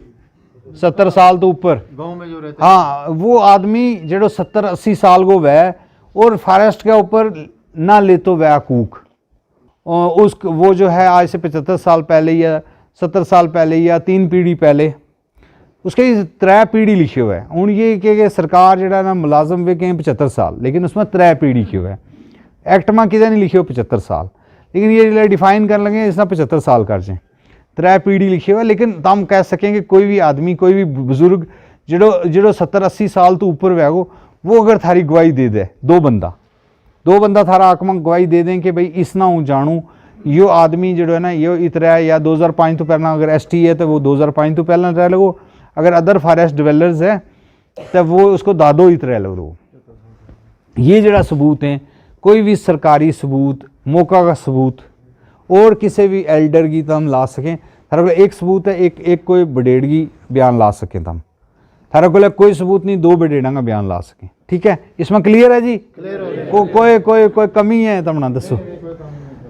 [SPEAKER 2] 70 साल तो ऊपर गांव में जो रहते हाँ वो आदमी जो 70-80 साल को वह और फॉरेस्ट के ऊपर ना ले तो वह कूक उस वो जो है आज से 75 साल पहले या 70 साल पहले या 3 पीढ़ी पहले उसके 3 पीढ़ी लिखे हुए है। हूँ ये कि सरकार जो ना मुलाजम वे कहें 75 साल, लेकिन उसमें 3 पीढ़ी लिखे हुए है। एक्ट में किधर नहीं लिखे हो 75 साल, लेकिन ये डिफाइन कर लेंगे इसमें 75 साल कर जाए, 3 पीढ़ी लिखे हुए। लेकिन हम कह सकेंगे कोई भी आदमी कोई भी बुजुर्ग जो 70-80 साल तो ऊपर वैगो वो अगर थारी गवाही दे दे, दो बंदा थारा आकमा गवाही दे दें कि भाई इस ना हूँ जानूँ यो आदमी जो है ना यो इतरा है, या 2005 तो पहला अगर ST है तो वो 2005 तो पहला रह लगो, अगर अदर फॉरेस्ट डिवेलपर्स है तो वो उसको दादो इतरा लगो। ये जरा सबूत हैं, कोई भी सरकारी सबूत, मौका का सबूत और किसी भी एल्डर की तो हम ला सकें थारे को एक सबूत है, एक कोई बडेड़गी बयान ला सकें तुम, थारे को कोई सबूत नहीं, 2 बडेड़ा का बयान ला सकें, ठीक है, इसमें क्लियर है जी? कोई कोई कोई कमी है तमना दसो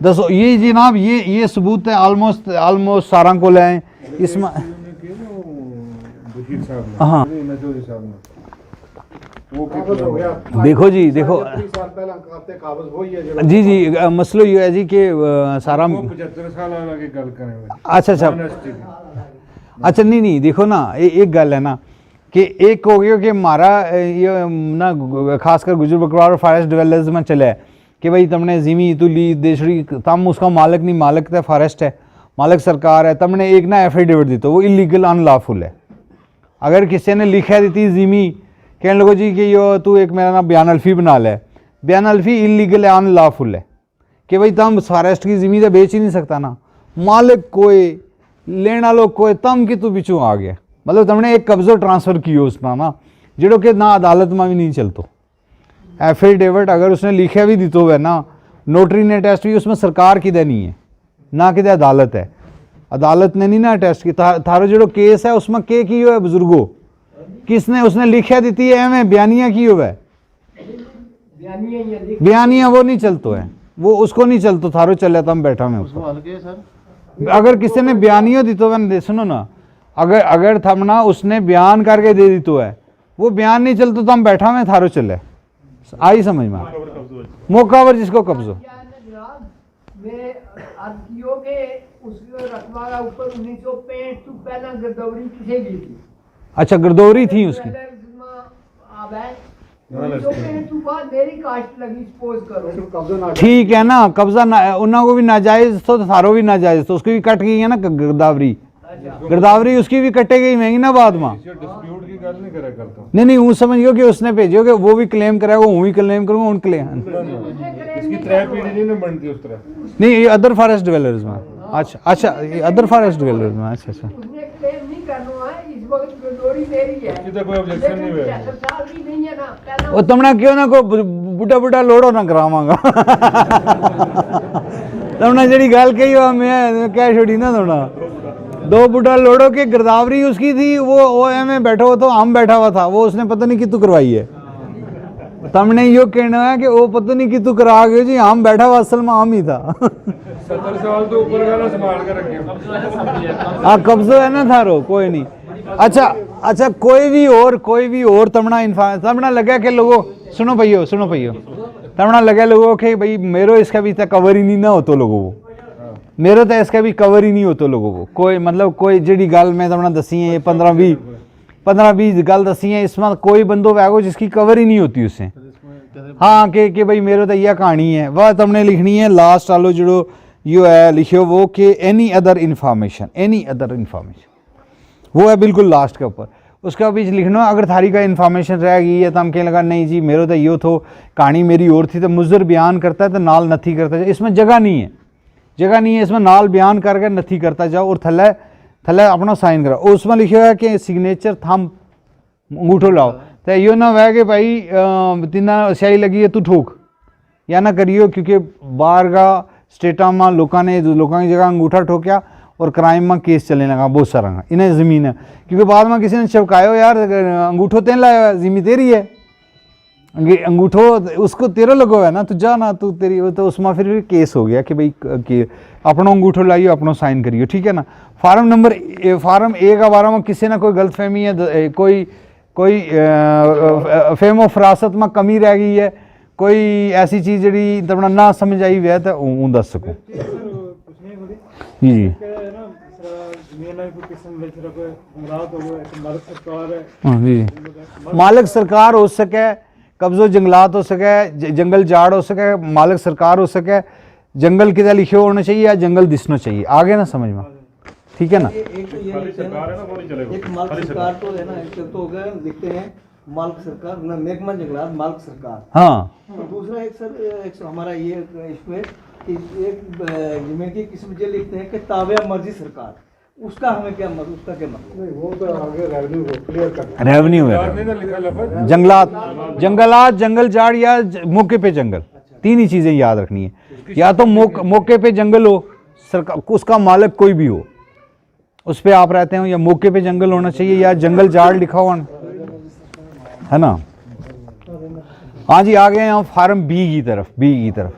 [SPEAKER 2] दसो। ये जनाब ये सबूत है ऑलमोस्ट सारा को लें इसमें। हाँ देखो जी, देखो जी जी, मसलो ये है जी कि सारा
[SPEAKER 1] 75 साल की गल करें।
[SPEAKER 2] अच्छा अच्छा नहीं देखो ना, एक गल है ना कि एक हो गया कि हमारा ये ना खासकर गुजर बकरवाल और फॉरेस्ट डेवलपर्स में चला है कि भाई तुमने ज़मीन तो ली देशरी, तम उसका मालिक नहीं, मालिक तो फॉरेस्ट है, मालिक सरकार है, तुमने एक ना एफिडेविट दी तो वो इलीगल अनलॉफुल है। अगर किसी ने लिखा दी थी ज़मीन, कहने लगो जी कि यो तू एक मेरा ना बयान अल्फी बना ले, बयान अल्फी इलीगल है, अनलॉफुल है कि भाई तुम फॉरेस्ट की ज़मीन तो बेच ही नहीं सकता ना, मालिक कोई लेना लो कोई, तम कि तू बिचू आ गया, मतलब तुमने एक कब्जो ट्रांसफ़र किया उसमें ना, जो कि ना अदालत में भी नहीं चलतो। एफिडेविट अगर उसने लिखा भी दी तो है ना, नोटरी ने टेस्ट भी, उसमें सरकार की नहीं है ना कि अदालत है, अदालत ने नहीं ना टेस्ट की। थारो जो केस है उसमें के की है बुजुर्गो, किसने उसने लिखा दी है, एवं बयानिया की है, बयानिया वो नहीं चलतो है, वो उसको नहीं चलतो, थारो चले तम बैठा में उसको। अगर किसी ने बयानियों दी तो है, सुनो ना, अगर थमना उसने बयान करके दे दी तो है, वो बयान नहीं चलतो तो हम बैठा में थारो चले, आई समझ में, मौकावर जिसको कब्जो।
[SPEAKER 3] मैं आरटीओ के उस रकबा का ऊपर 1965 तो पहला गिरदौरी किसे दी थी।
[SPEAKER 2] अच्छा गिरदौरी थी उसकी, ठीक है ना, कब्जा उन्होंने को भी नाजायज तो थारो भी नाजायज तो उसकी भी कट गई है ना गिरदावरी, गिरदावरी उसकी भी कटे गई महंगी ना बाद में।
[SPEAKER 1] डिस्प्यूट की गल नहीं करे करता,
[SPEAKER 2] नहीं वो समझियो कि उसने भेजियो कि वो भी क्लेम कराएगा, वो भी क्लेम करूंगा, उन क्लेम
[SPEAKER 1] इसकी 3 पीढ़ी नहीं बनती उस तरह।
[SPEAKER 2] नहीं ये अदर फॉरेस्ट डेवलपर्स में, अच्छा ये अदर फॉरेस्ट डेवलपर्स में, अच्छा
[SPEAKER 3] उसने क्लेम नहीं करना है, इस वक्त गिरदौरी मेरी है,
[SPEAKER 1] इसकी तो कोई ऑब्जेक्शन नहीं है,
[SPEAKER 3] 65 साल की नहीं है ना, पहला
[SPEAKER 2] वो तुमने क्यों ना को बुढ़ा लोड़ो ना करावांगा तुमने जड़ी गल कही मैं कह छोड़ी ना, तुमने 2 बुढ़ा लोड़ो के गिरदावरी उसकी थी, वो एम बैठा हुआ तो हम बैठा हुआ था, वो उसने पता नहीं कितु करवाई है। तुमने यो कहना है कि वो पता नहीं कितु करा गए जी, हम बैठा हुआ असल में हम ही था
[SPEAKER 1] 70 साल तो ऊपर का संभाल कर रखे।
[SPEAKER 2] हाँ कब्जो है ना थारो, कोई नहीं। अच्छा कोई भी और तमना लगा के लोगों, सुनो भैया तमना लगा लोगों के भाई मेरो इसका भी तक कवर ही नहीं ना हो तो लोगों को, मेरो तो इसका भी कवर ही नहीं हो तो लोगों को, कोई मतलब कोई जड़ी गल मैं तमना दसी है, 15-20 गल दसी है, इसमें कोई बंदो वैगो जिसकी कवर ही नहीं होती उससे। हाँ कि भाई मेरो तो यह कहानी है, वह तुमने लिखनी है लास्ट आलो जो यो है लिखियो वो कि एनी अदर इन्फॉर्मेशन, वो है बिल्कुल लास्ट के ऊपर, उसका बीच लिखना। अगर थारी का इन्फॉर्मेशन रह गई है तो हम कहने लगा नहीं जी मेरो तो यो थो, कहानी मेरी और थी, तो मुजर बयान करता है तो नाल नथी करता है, इसमें जगह नहीं है, इसमें नाल बयान करके नथी करता जाओ और थले अपना साइन करो। उसमें लिखा है कि सिग्नेचर थंब अंगूठो लाओ, तो यो ना वह कि भाई तिना स्याही लगी है तू ठोक या ना करियो, क्योंकि बाहर का स्टेटा में लोगों की जगह अंगूठा ठोकिया और क्राइम में केस चलने लगा बहुत सारा का, इन्हें ज़मीन है, क्योंकि बाद में किसी ने चौकायो यार अंगूठो तेन लाया, ज़मीन तेरी है, अंगूठो उसको तेरा लगो है ना, तू जा ना तू तेरी, तो उसमें फिर केस हो गया कि भाई कि अपना अंगूठो लाइयो, अपना साइन करियो, ठीक है ना। फार्म ए का बारे में किसी ना कोई गलतफहमी है, कोई फेमो फरासत में कमी रह गई है, कोई ऐसी चीज़ जी तमना ना समझ आई हुई है तो ऊँ दस सकूँ जी। मालिक सरकार हो सके, कब्जो जंगलात हो सके, जंगल जाड़ हो सके, मालिक सरकार हो सके, जंगल किधर लिखे होना चाहिए या जंगल दिसना चाहिए, आगे ना समझ में, ठीक है ना।
[SPEAKER 5] एक तो ये एक मालिक सरकार तो है ना, एक तो हो गया लिखते हैं मालिक सरकार, महकमा जंगलात मालिक सरकार।
[SPEAKER 2] हाँ
[SPEAKER 5] तो दूसरा एक सर एक हमारा ये इसमें एक जमीन की किस्म ये लिखते हैं कि ताबे मर्जी सरकार, उसका हमें क्या मतलब, उसका क्या मतलब?
[SPEAKER 4] नहीं वो तो आगे रेवेन्यू को क्लियर करना,
[SPEAKER 2] रेवेन्यू है, जंगलात जंगल जाड़ या मौके पे जंगल, 3 ही चीज़ें याद रखनी है, या तो मौके पे जंगल हो सरकार, उसका मालिक कोई भी हो, उस पर आप रहते हो, या मौके पे जंगल होना चाहिए, या जंगल जाड़ लिखा हुआ है ना। हाँ जी, आ गए हैं हम फार्म बी की तरफ।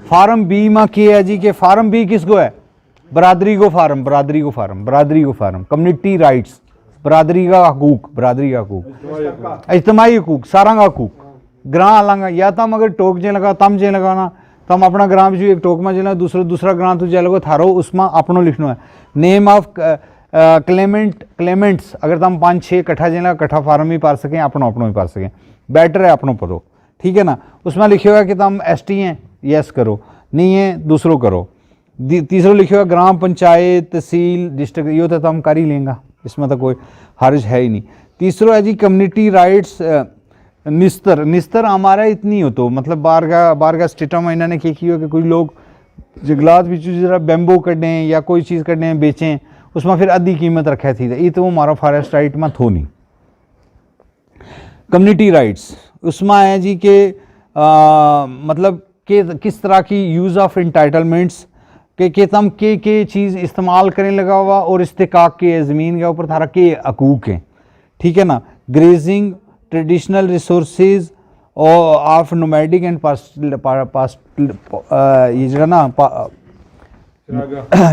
[SPEAKER 2] फार्म बी में क्या है जी कि फार्म बी किसको है? बरादरी को फार्म, कम्युनिटी राइट्स, बरादरी का हकूक, इज्तमाही हकूक, सारा का हकूक। ग्रां अलग या तम अगर टोक जे लगा तम जे लगाना, तम अपना ग्रां भी एक टोक में जेना, दूसरा ग्रां तुझे लगो थारो उसमें अपनो लिखना है। नेम ऑफ क्लेमेंट्स अगर तम 5-6 कट्ठा जेना कट्ठा फार्म ही पार सकें, अपनो ही पार सकें, बेटर है अपनो पढ़ो, ठीक है ना। उसमें लिखे हुआ है कि तुम ST हैं, यस करो, नहीं है दूसरों करो। तीसरा लिखे हुआ ग्राम पंचायत, तहसील, डिस्ट्रिक्ट, ये तो तुम कर ही लेंगे, इसमें तो कोई हर्ज है ही नहीं। तीसरा है जी कम्युनिटी राइट्स, निस्तर हमारा इतनी हो तो मतलब बाहर का स्टेटा में इन्होंने क्या किया कि कोई लोग जंगलात भी जरा बैम्बो कटें या कोई चीज़ कटें बेचें, उसमें फिर आधी कीमत रखा थी, ये तो हमारा फॉरेस्ट राइट में थो नहीं। कम्युनिटी राइट्स उसमें है जी कि मतलब कि किस तरह की यूज़ ऑफ इंटाइटलमेंट्स के तम के चीज़ इस्तेमाल करने लगा हुआ और इस्तेकाक के ज़मीन के ऊपर थारा के हकूक हैं, ठीक है ना। ग्रेजिंग, ट्रेडिशनल रिसोर्सेज और ऑफ नोमैडिक एंड ये जो ना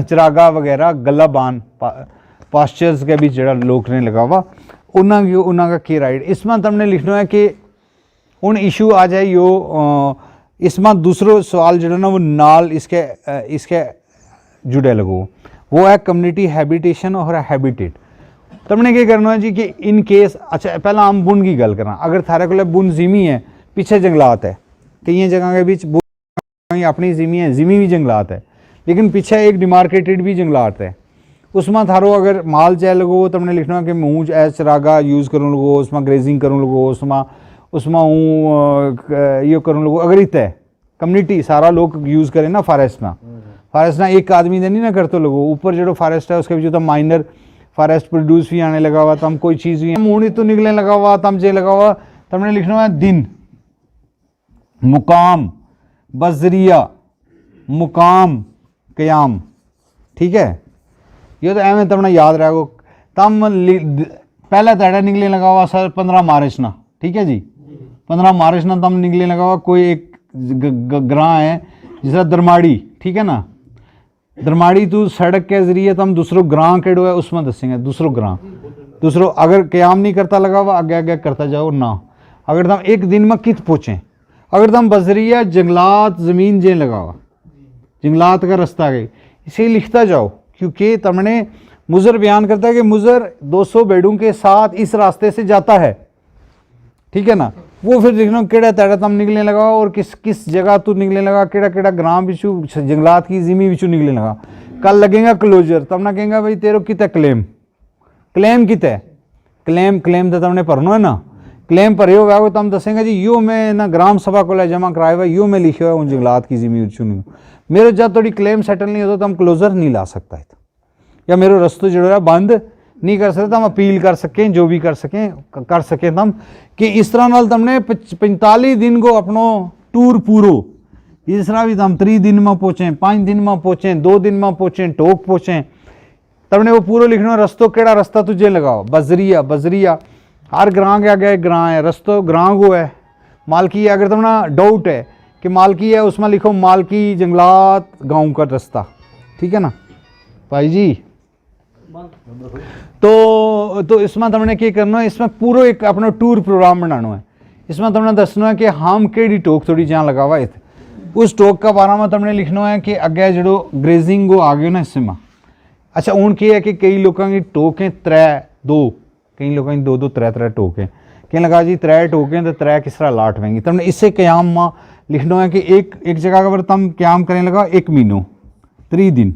[SPEAKER 2] चरागा वगैरह गलाबान पास्चर्स के भी जरा लोग ने लगा हुआ उन्ना का के राइट। इसमें तुमने लिखना है कि उन इशू आ जाए यो, इसमें दूसरो सवाल जो ना वो नाल इसके जुड़े लगो, वो है कम्युनिटी हैबिटेशन और हैबिटेट। तुमने क्या करना है जी कि इन केस, अच्छा पहला हम बुन की गल करा, अगर थारे को बुन जिमी है, पीछे जंगलात है, कई जगह के बीच बुन अपनी जिमी है, जिमी भी जंगलात है, लेकिन पीछे एक डिमार्केटेड भी जंगलात है, उसमें थारो अगर माल चाहे लगो, तुमने लिखना है कि मूंज एज चरागा यूज़ करूँ लगो, उसमें ग्रेजिंग करूँ लगो, उसमें हूँ ये करूँ लगो, अगर इत है कम्युनिटी सारा लोग यूज़ करें ना फॉरेस्ट ना एक आदमी ने नहीं ना करते लोगो, ऊपर जो फॉरेस्ट है उसके भी जो माइनर फॉरेस्ट प्रोड्यूस भी आने लगा हुआ, तम कोई चीज़ भी मूणी तो निकलने लगा हुआ, तम जे लगा हुआ, तुमने लिखना है दिन, मुकाम, बजरिया, मुकाम, क़याम, ठीक है। ये तो एवं तुमने याद रहेगो। तम पहला तैड़ा निकलने लगा हुआ सर 15 मार्च ना, ठीक है जी, 15 मार्च ना तम निकलने लगा हुआ, कोई एक ग्रां है जिसका दरमाड़ी, ठीक है ना, दरमाड़ी तो सड़क के जरिए तम दूसरों ग्रां केड़ो है उसमें दसेंगे, दूसरों अगर क़याम नहीं करता लगा हुआ आगे आगे करता जाओ ना। अगर तुम एक दिन में कित पहुँचें, अगर तुम बजरिया जंगलात ज़मीन जे लगा हुआ, जंगलात का रास्ता गई, इसे लिखता जाओ, क्योंकि तुमने मुजर बयान करता है कि मुजर 200 बेड़ों के साथ इस रास्ते से जाता है, ठीक है ना। वो फिर देखना केड़ा तैड़ा तम निकलने लगा और किस जगह तू निकलने लगा, केड़ा ग्राम बिचू जंगलात की जिमी बिचू निकलने लगा। कल लगेगा क्लोजर, तब ना कहेंगे भाई तेरे कित क्लेम कित है, क्लेम तो तुमने भरना है ना, क्लेम भरे होगा वो तम दसेंगे जी यो मैं ना ग्राम सभा को जमा कराया हुआ, यो मैं लिखे हुआ उन जंगलात की जिमी चुनी, मेरे जब थोड़ी क्लेम सेटल नहीं होता तो हम क्लोजर नहीं ला सकता है, या मेरे रस्तों जो है बंद नहीं कर सकते, हम अपील कर सकें, जो भी कर सकें तम कि इस तरह नाल तुमने 45 दिन को अपनो टूर पूरो, इस तरह भी तम 3 दिन में पहुँचें, 5 दिन में पहुँचें, 2 दिन में पहुँचें, टोक पहुँचें, तुमने वो पूरा लिखना रस्तों केड़ा रास्ता तुझे लगाओ, बजरिया हर ग्रां के आगे एक ग्रां है, रस्तों ग्रां को है, मालकी है, अगर तुमना डाउट है कि मालकी है उसमें लिखो मालकी जंगलात गाँव का रास्ता, ठीक है ना भाई जी। तो इसमें तुमने क्या करना है, इसमें पूरा एक अपना टूर प्रोग्राम बनाना है, इसमें तुमने दसना है कि हम केड़ी टोक थोड़ी जहाँ लगा हुआ है, उस टोक का बारे में तुमने लिखना है कि अगे जो ग्रेजिंग वो आ गए ना इसमें। अच्छा हूँ क्या है कि कई लोगों की टोकें 3-2, कई लोगों की 2-2 3-3 टोकें, क्या लगा जी 3 टोकें तो 3 किस तरह लाट होंगी, तुमने इससे क़याम में लिखना है कि एक जगह पर तुम क़याम करने लगा 1 महीनों 3 दिन,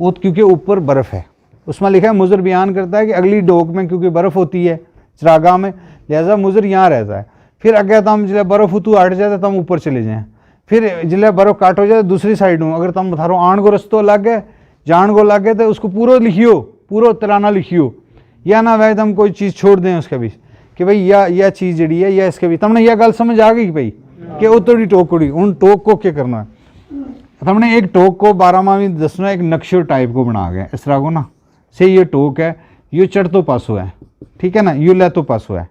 [SPEAKER 2] वो क्योंकि ऊपर बर्फ़ है, उसमें लिखा है मुजर बयान करता है कि अगली डोक में क्योंकि बर्फ़ होती है चरागा में, लिहाजा मुजर यहाँ रहता है, फिर अगर तुम जिले बर्फ़ तू हट जाए तो तुम ऊपर चले जाएँ, फिर जिले बर्फ़ काट हो जाए दूसरी साइड हूँ, अगर तुम थारो आण को रस्तो लग गए जान को लग गए तो उसको पूरा लिखियो, पूरा तराना लिखियो, या ना वह तुम कोई चीज़ छोड़ दें उसके बीच कि भाई यह चीज़ जड़ी है या इसके बीच, तुमने यह गल समझ आ गई भाई कि वो थोड़ी टोक उड़ी, उन टोक को क्या करना है, तुमने एक टोक को 12 में भी दसना एक नक्शे टाइप को बना गया, इस तरह को ना से ये टोक है, यो चढ़तो पासो है, ठीक है ना, यो लैतो पासो है,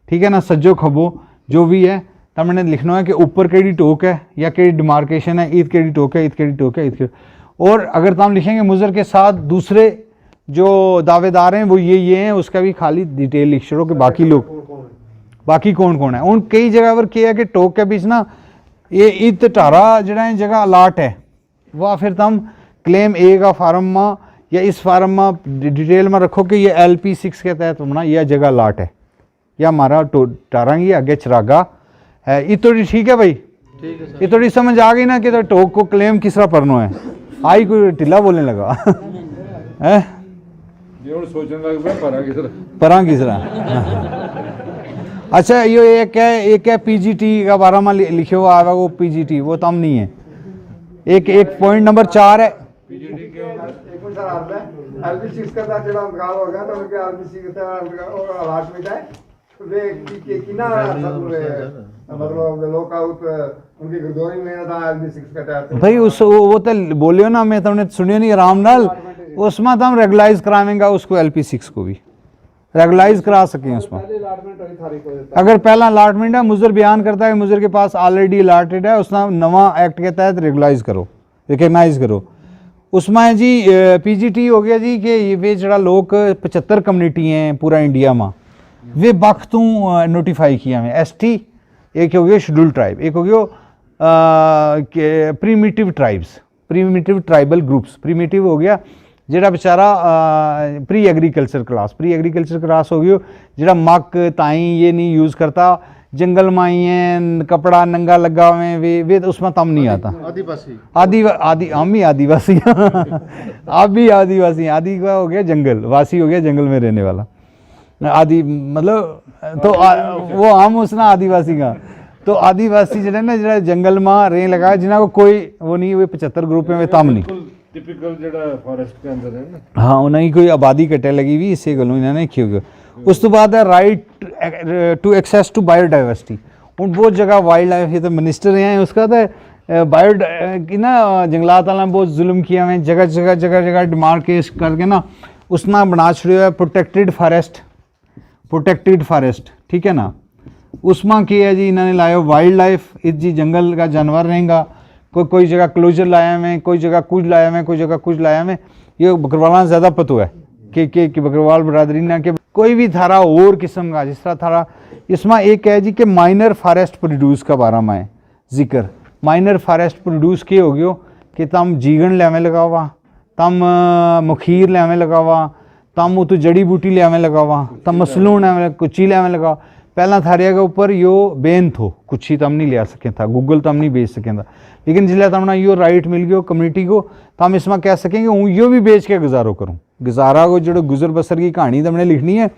[SPEAKER 2] ठीक है ना, सज्जो खबो जो भी है तमने लिखना है कि ऊपर केड़ी टोक है या केड़ी डिमार्केशन है, ईद केड़ी टोक है, ईद केड़ी टोक है, ईद केड़ी। और अगर तुम लिखेंगे मुजर के साथ दूसरे जो दावेदार हैं वो ये हैं, उसका भी खाली डिटेल लिख छोड़ो कि बाकी लोग बाकी कौन कौन है। उन कई जगह पर क्या है कि टोक के बीच ना ये ईद टारा जड़ा जगह अलाट है, वह फिर तुम क्लेम ए का फार्म में या इस फार्म में डिटेल में रखो कि ये LP6 के तहत होना यह जगह अलाट है या हमारा टारंगी आगे चरागा है। ये थोड़ी ठीक है भाई, ये थोड़ी समझ आ गई ना कि तो टोक को क्लेम किस तरह करना है। आई कोई टिल्ला बोलने लगा है,
[SPEAKER 1] ये सोचने लग गया
[SPEAKER 2] परा किस तरह। अच्छा ये एक है PGT का बारे में लिखे हुआ आएगा, वो PGT वो तम नहीं है। एक पॉइंट नंबर 4 है
[SPEAKER 4] एक मिनट सर आता है LP6 का जड़ा इंतकाल हो गया तो उनके LP6 का और अलाटमेंट है वे किना मतलब लोग आउट उनकी गिरदौरी में था LP6 का तहत
[SPEAKER 2] भाई उस वो तो बोलियो ना, मैं तुमने सुनियो नहीं आराम नाल, उसमें तो हम रेगुलाइज करावेंगे उसको LP6 को भी रेगुलाइज करा सकें उसमें। अगर पहला अलाटमेंट है, मुजर बयान करता है मुजर के पास ऑलरेडी अलाटेड है, उसने नवा एक्ट के तहत रेगुलाइज करो, रिकग्नाइज करो। उसमें जी PGT हो गया जी कि वे जरा लोग 75 कम्युनिटी हैं पूरा इंडिया में, वे बख तू नोटिफाई किया में ST, एक हो गया शेड्यूल ट्राइब, एक हो गया primitive tribes, primitive tribal groups. Primitive हो गया जेड़ा बेचारा प्री एग्रीकल्चर क्लास हो गया जेड़ा मक ताई ये नहीं यूज़ करता, जंगल में ही है, कपड़ा नंगा लगा हुए वे तो उसमें तम नहीं आता। आदि हम ही आदिवासी आप भी आदिवासी, आदि का हो गया जंगल, वासी हो गया जंगल में रहने वाला, आदि मतलब तो वो हम उसना आदिवासी का। तो आदिवासी जरा ना जरा जंगल में रह लगा जिन्हें को कोई वो नहीं, वे 75 ग्रुप में तम नहीं,
[SPEAKER 1] टिपिकल जड़ा फॉरेस्ट के अंदर है ना।
[SPEAKER 2] हाँ उन्हें कोई आबादी कटे लगी हुई, इससे गलों इन्होंने क्यों। उस तो बाद है right to access to biodiversity. उन बहुत जगह वाइल्ड लाइफ, ये तो मिनिस्टर हैं उसका तो बायो की ना जंगलात वाला बहुत जुल्म किया हुए, जगह जगह डिमार्केट करके ना उसना बना छुड़े प्रोटेक्टेड फॉरेस्ट, ठीक है ना। उसमें क्या है जी इन्होंने लाया वाइल्ड लाइफ, इस जी जंगल का जानवर रहेगा, कोई जगह क्लोजर लाया में, कोई जगह कुछ लाया में, कोई जगह कुछ लाया में। ये बकरवाल ज़्यादा पता है कि बकरवाल बरादरी ना कि कोई भी थारा और किस्म का जिस तरह थारा इसमें एक है जी कि माइनर फॉरेस्ट प्रोड्यूस का बारे में है जिक्र। माइनर फॉरेस्ट प्रोड्यूस के हो गयो कि तम जीगन ले लगावा, तम मुखीर ले लगावा, तम उतो जड़ी बूटी ले लगावा, तम मसलून कुची ले लगावा। पहला थारिया के ऊपर यो बैन थो, कुछ ही तम नहीं ले सके था, गूगल तम नहीं बेच सकें था, लेकिन जिले तमना यो राइट मिल गयो कम्युनिटी को, तो हम इसमें कह सकेंगे हूँ यो भी बेच के गुजारो करूँ। गुजारा को जो गुजर बसर की कहानी तमने लिखनी है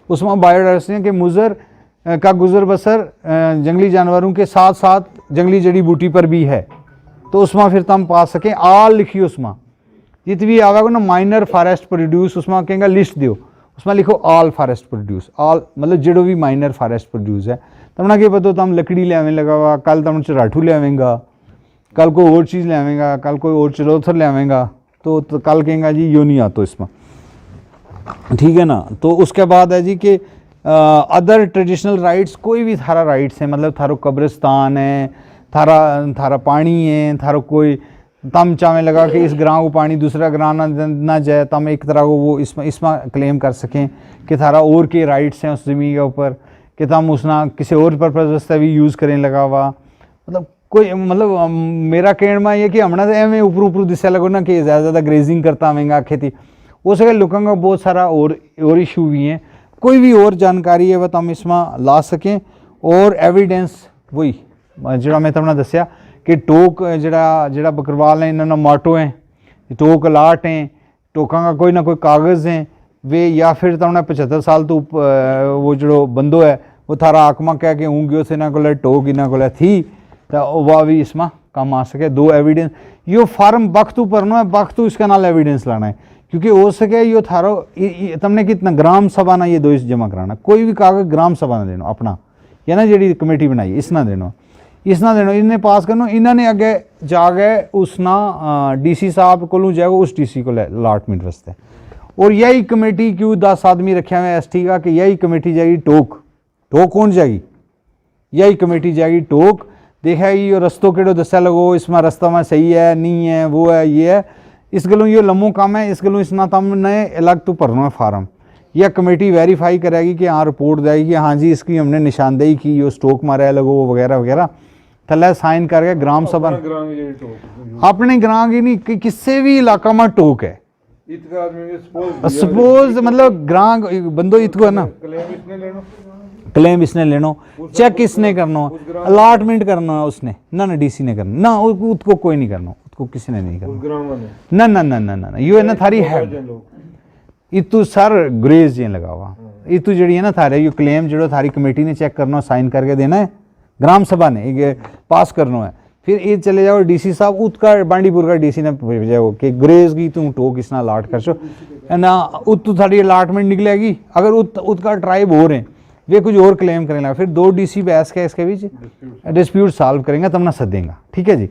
[SPEAKER 2] उसमें बायोडाइवर्सिटी कि मुजर का गुजर बसर जंगली जानवरों के साथ साथ जंगली जड़ी बूटी पर भी है, तो उसमें फिर तम पा सकें। आल लिखिए उसमें जितनी आवेगा ना माइनर फॉरेस्ट प्रोड्यूस, उसमें कहेंगे लिस्ट दो, उसमें लिखो ऑल फॉरेस्ट प्रोड्यूस, ऑल मतलब जो भी माइनर फॉरेस्ट प्रोड्यूस है। तमना क्या पता तम लकड़ी ले आवे लगावा, कल तम चराठू ले आवेगा, कल कोई और चीज़ ले आवेगा, कल कोई और चरोथर ले आवेगा, तो कल कहेंगे जी यो नहीं आता इसमें, ठीक है ना। तो उसके बाद है जी कि अदर ट्रेडिशनल राइट्स, कोई भी थारा राइट्स है, मतलब थारो कब्रिस्तान है, थारा पानी है, थारो कोई तम चावे लगा कि इस ग्रां को पानी दूसरा ग्रां ना जाए, तम एक तरह को वो इसमें क्लेम कर सकें कि थारा और के राइट्स हैं उस ज़मीन के ऊपर, कि तम उसना किसी और पर्पज़ वास्ते भी यूज़ करें लगा हुआ। मतलब कोई मतलब मेरा कहना में ये कि हमने तो एवं ऊपर दिशा लगो ना कि ज़्यादा ग्रेजिंग करता आवेंगा खेती, हो सके लोगों का बहुत सारा और इशू भी हैं। कोई भी और जानकारी है वह तम इसमें ला सकें। और एविडेंस वही जो मैं तुमने दसिया कि टोक जड़ा बकरवाल है इन्होंने माटो हैं, टोक अलाट हैं, टोकों का कोई ना कोई कागज़ हैं वे, या फिर तुमने 75 साल तो वो जो बंदो है वो थारा आकमा कह के हूँ गयो से इन्हों को टोक इन्हों को थी, तो वह भी इसमें काम आ सके। दो एविडेंस यो फार्म वक्त भरना है, वक्त इसका नाल एविडेंस लाना है, क्योंकि हो सके यो थारो तुमने कितना ग्राम सभा ना ये दो जमा कराना, कोई भी कागज ग्राम सभा ना देना अपना, या ना जी कमेटी बनाई इसना देना इन्हें पास करना, इन्होंने अगे जाके उसना DC साहब को जाएगा, उस DC को अलाटमेंट वास्ते और यही कमेटी क्यों 10 आदमी रखे हुए एसटी का कि यही कमेटी जाएगी टोक कौन जाएगी, यही कमेटी जाएगी टोक देखेगी और रस्तों केड़ो दसा लगो इसमें रास्ता में सही है नहीं है वो है ये है, इस गलों ये लम्बो काम है, इस गलों इसना तम ने अलग तो भरना है फार्म। यह कमेटी वेरीफाई करेगी कि हाँ रिपोर्ट देगी कि हाँ जी इसकी हमने निशानदेही की, यो स्टोक मारा लगो वगैरह वगैरह, थले साइन करके ग्राम सभा अपने ग्राम की नहीं कि किसी भी इलाका में टोक है। सपोज मतलब ग्राम बंदो इतको है ना, क्लेम इसने लेनो, चेक इसने करना, अलॉटमेंट करना उसने ना डीसी ने करना ना, उसको कोई नहीं करना, उसको किसी ने नहीं करना ना ना ना ना ना ये है ना थारी है इतू सर ग्रेज जे लगा हुआ इतू जड़ी है ना थारे यो क्लेम जो थारी कमेटी ने चेक करना साइन करके देना है, ग्राम सभा ने ये पास करना है, फिर ये चले जाओ डीसी साहब उत्का बांडीपुर का डीसी ने भेजा कि ग्रेज की तू टो किसना अलाट कर सो ना उत थारी अलाटमेंट निकलेगी। अगर उत्का ट्राइब हो रहे हैं वे कुछ और क्लेम करेंगे, फिर 2 डीसी बहस के इसके बीच डिस्प्यूट सॉल्व करेंगे तब ना सदेंगा। ठीक है जी,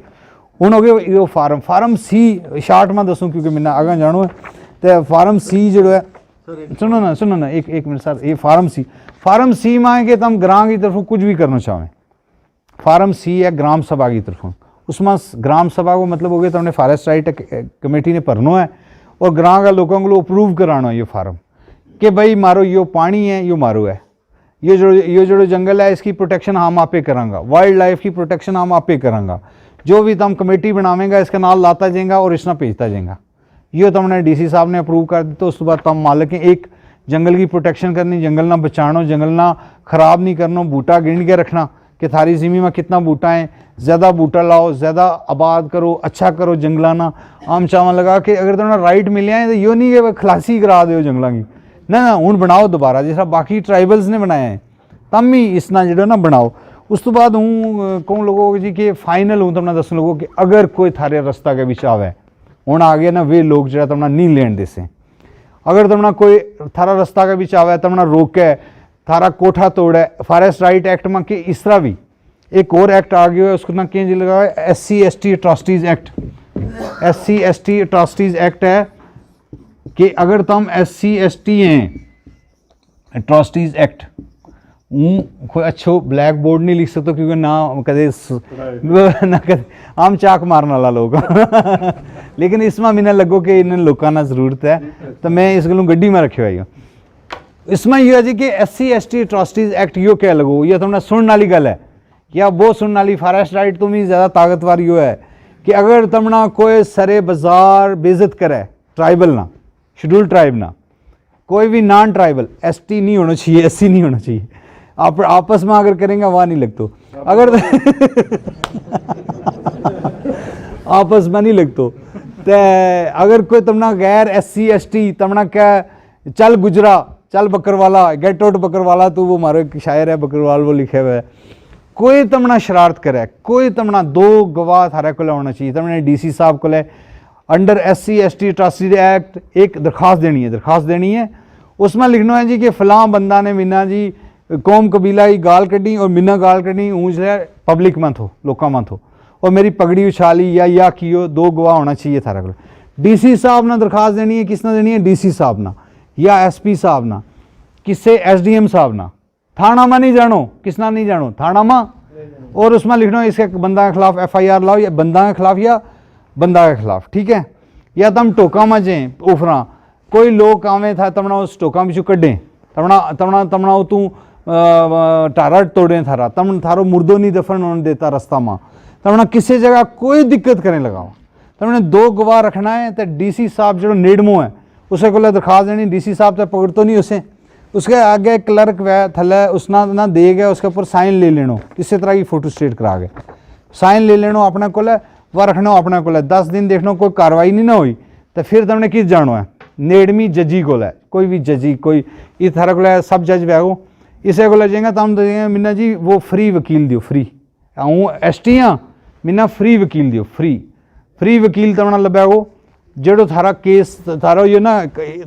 [SPEAKER 2] हूँ हो गया यो फार्म सी शार्ट में दसूँ क्योंकि मैंने आगे जानो है। तो फार्म सी जो है सुनो ना एक मिनट सर, ये फार्म सी में कि तुम ग्राम की तरफों कुछ भी करना चाहें, फार्म सी है ग्राम सभा की तरफों, उसमें ग्राम सभा को मतलब हो गया तुमने फॉरेस्ट राइट कमेटी ने भरना है और ग्राम का लोगों को अप्रूव कराना है ये फार्म कि भाई मारो यो पानी है यो मारो है, ये जो जंगल है इसकी प्रोटेक्शन हम आपे करांगा, वाइल्ड लाइफ की प्रोटेक्शन हम आपे करांगा, जो भी तुम कमेटी बनावेंगा इसका नाम लाता जाएगा और इसना भेजता जाएगा। ये तुमने डीसी साहब ने अप्रूव कर दी तो उसके बाद तुम मालिक एक जंगल की प्रोटेक्शन करनी, जंगल ना बचाना, जंगल ना खराब नहीं करना, बूटा गिन के रखना कि थारी ज़मीन में कितना बूटा है, ज़्यादा बूटा लाओ, ज़्यादा आबाद करो, अच्छा करो, जंगलाना आम चावा लगा के अगर तुम्हें राइट मिले हैं तो यो नहीं कि खलासी करा दो जंगलों की ना हूँ बनाओ दोबारा जिस बाकी ट्राइबल्स ने बनाया है तम ही इसना जो ना बनाओ। उस तो बाद हूँ कहूँ लोगों जी कि फाइनल हूँ तुमने दस लोगों कि अगर कोई थारे रास्ता के बीच आवे हूँ आ गया ना वे लोग जो तुमने नहीं लेन दे से, अगर तुमने कोई थारा रास्ता के बीच आवे तुमने रोके थारा कोठा तोड़े, फॉरेस्ट राइट एक्ट में कि इस तरह भी एक और एक्ट आ गया है उसको ना केंज लगा है SC/ST atrocities act. SC/ST atrocities act है कि अगर तुम SC/ST हैं अट्रॉसिटीज़ एक्ट कोई अच्छो ब्लैक बोर्ड नहीं लिख सकते क्योंकि ना कदे आम चाक मारने वाला लोग लेकिन इसमें मैंने लगो कि इन लोगों ना जरूरत है तो मैं इस गलों गड्डी में रखे हुई हूँ। इसमें यह है जी कि SC/ST अट्रॉसिटीज़ एक्ट यो क्या लगो, यह तुमने सुनने वाली गल है या वो सुनने वाली फॉरेस्ट राइट तुम ही ज़्यादा ताकतवर यो है कि अगर तुमना कोई सरे बाजार बेइज्जत करे ट्राइबल ना, शेड्यूल ट्राइब ना, कोई भी नॉन ट्राइबल ST नहीं होना चाहिए, SC नहीं होना चाहिए, आप आपस में अगर करेंगे वहाँ नहीं लगतो, अगर आपस में नहीं लगतो तो अगर कोई तुमना गैर SC/ST तुमना क्या चल गुजरा चल बकरवाला गेट आउट बकरवाला तो वो मारो एक शायर है बकरवाल वो लिखे हुए है, कोई तमना शरारत करे कोई तमना 2 गवाह थारे को होना चाहिए, तमने DC साहब को अंडर SC/ST अट्रॉसिटी एक्ट एक दरख्वास्त देनी है उसमें लिखना है जी कि फ़लाँ बंदा ने मीना जी कौम कबीला की गाल कड्डी और मिना गाल कड्डी ऊँच है पब्लिक में थो लोका में थो और मेरी पगड़ी उछाली या कियो 2 गवाह होना चाहिए थारे को। DC साहब ने दरख्वास्त देनी है, किसने देनी है DC साहब ना या SP साहब ना, किससे SDM साहब ना, थाना में नहीं जानो, किसना नहीं जानो थाना में, और उसमें लिखना इसके बंदा के खिलाफ FIR लाओ या बंदा के खिलाफ या बंदा के खिलाफ। ठीक है, या तम टोका में जें उफरा कोई लोग आवे था तमना उस टोका में कड्डें तमना तू टारा तोड़े थारा तम थारो मुर्दो नहीं दफन होने देता रास्ता में, तमना किसी जगह कोई दिक्कत करने लगाओ, तमने 2 गवाह रखना है तो DC साहब जो नेड़मो है उसे को दरख्वास्त देनी, DC साहब तो पकड़ तो नहीं उसे, उसके आगे क्लर्क वह थले उसना ना दे गया उसके ऊपर साइन ले लेनो, इसी तरह की फोटो स्टेट करा के साइन ले लेनो अपने को वह रखना अपने को 10 दिन देखना कोई कार्रवाई नहीं ना हुई तो फिर तुमने किस जानो है नेड़मी जजी को कोई भी जजी कोई इस तरह को सब जज वह इसे को जाएगा तम देंगे मीना जी वो फ्री वकील दियो, फ्री हूँ ST हाँ मीना फ्री वकील दियो, फ्री वकील तमना लभ्या वो जो थारा केस थारा ये ना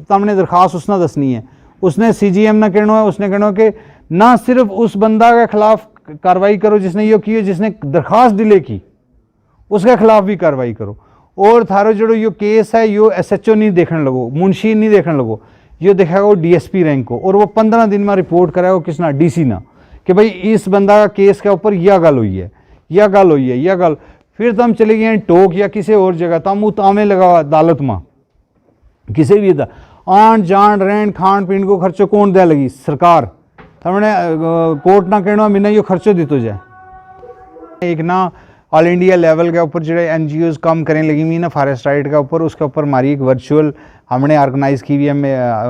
[SPEAKER 2] तमने दरख्वास्त उसना दसनी है, उसने CGM ना कहना है, उसने कहना कि ना सिर्फ उस बंदा के खिलाफ कार्रवाई करो जिसने ये की जिसने दरख्वास्त डिले की उसके खिलाफ भी कार्रवाई करो, और थारो जो यो केस है यो SHO नहीं देखने लगो, मुंशी नहीं देखने लगो, यो देखेगा वो DSP रैंक को, और वो 15 दिन में रिपोर्ट कराएगा किसना, DC ना, कि भाई इस बंदा का केस के ऊपर यह गल हुई है, यह गल हुई है, यह गल। फिर तो हम चले गए टोक या किसी और जगह, तो हम उतामे लगा अदालत में किसी भी आन जान रहन खान पीन को खर्चो कौन दे लगी, सरकार। हमने कोर्ट ना कहना मैंने यो खर्चो दितो जाए। एक ना ऑल इंडिया लेवल के ऊपर जो NGOs काम करने लगी हुई ना फॉरेस्ट राइट के ऊपर, उसके ऊपर हमारी एक वर्चुअल हमने ऑर्गेनाइज़ की हुई है,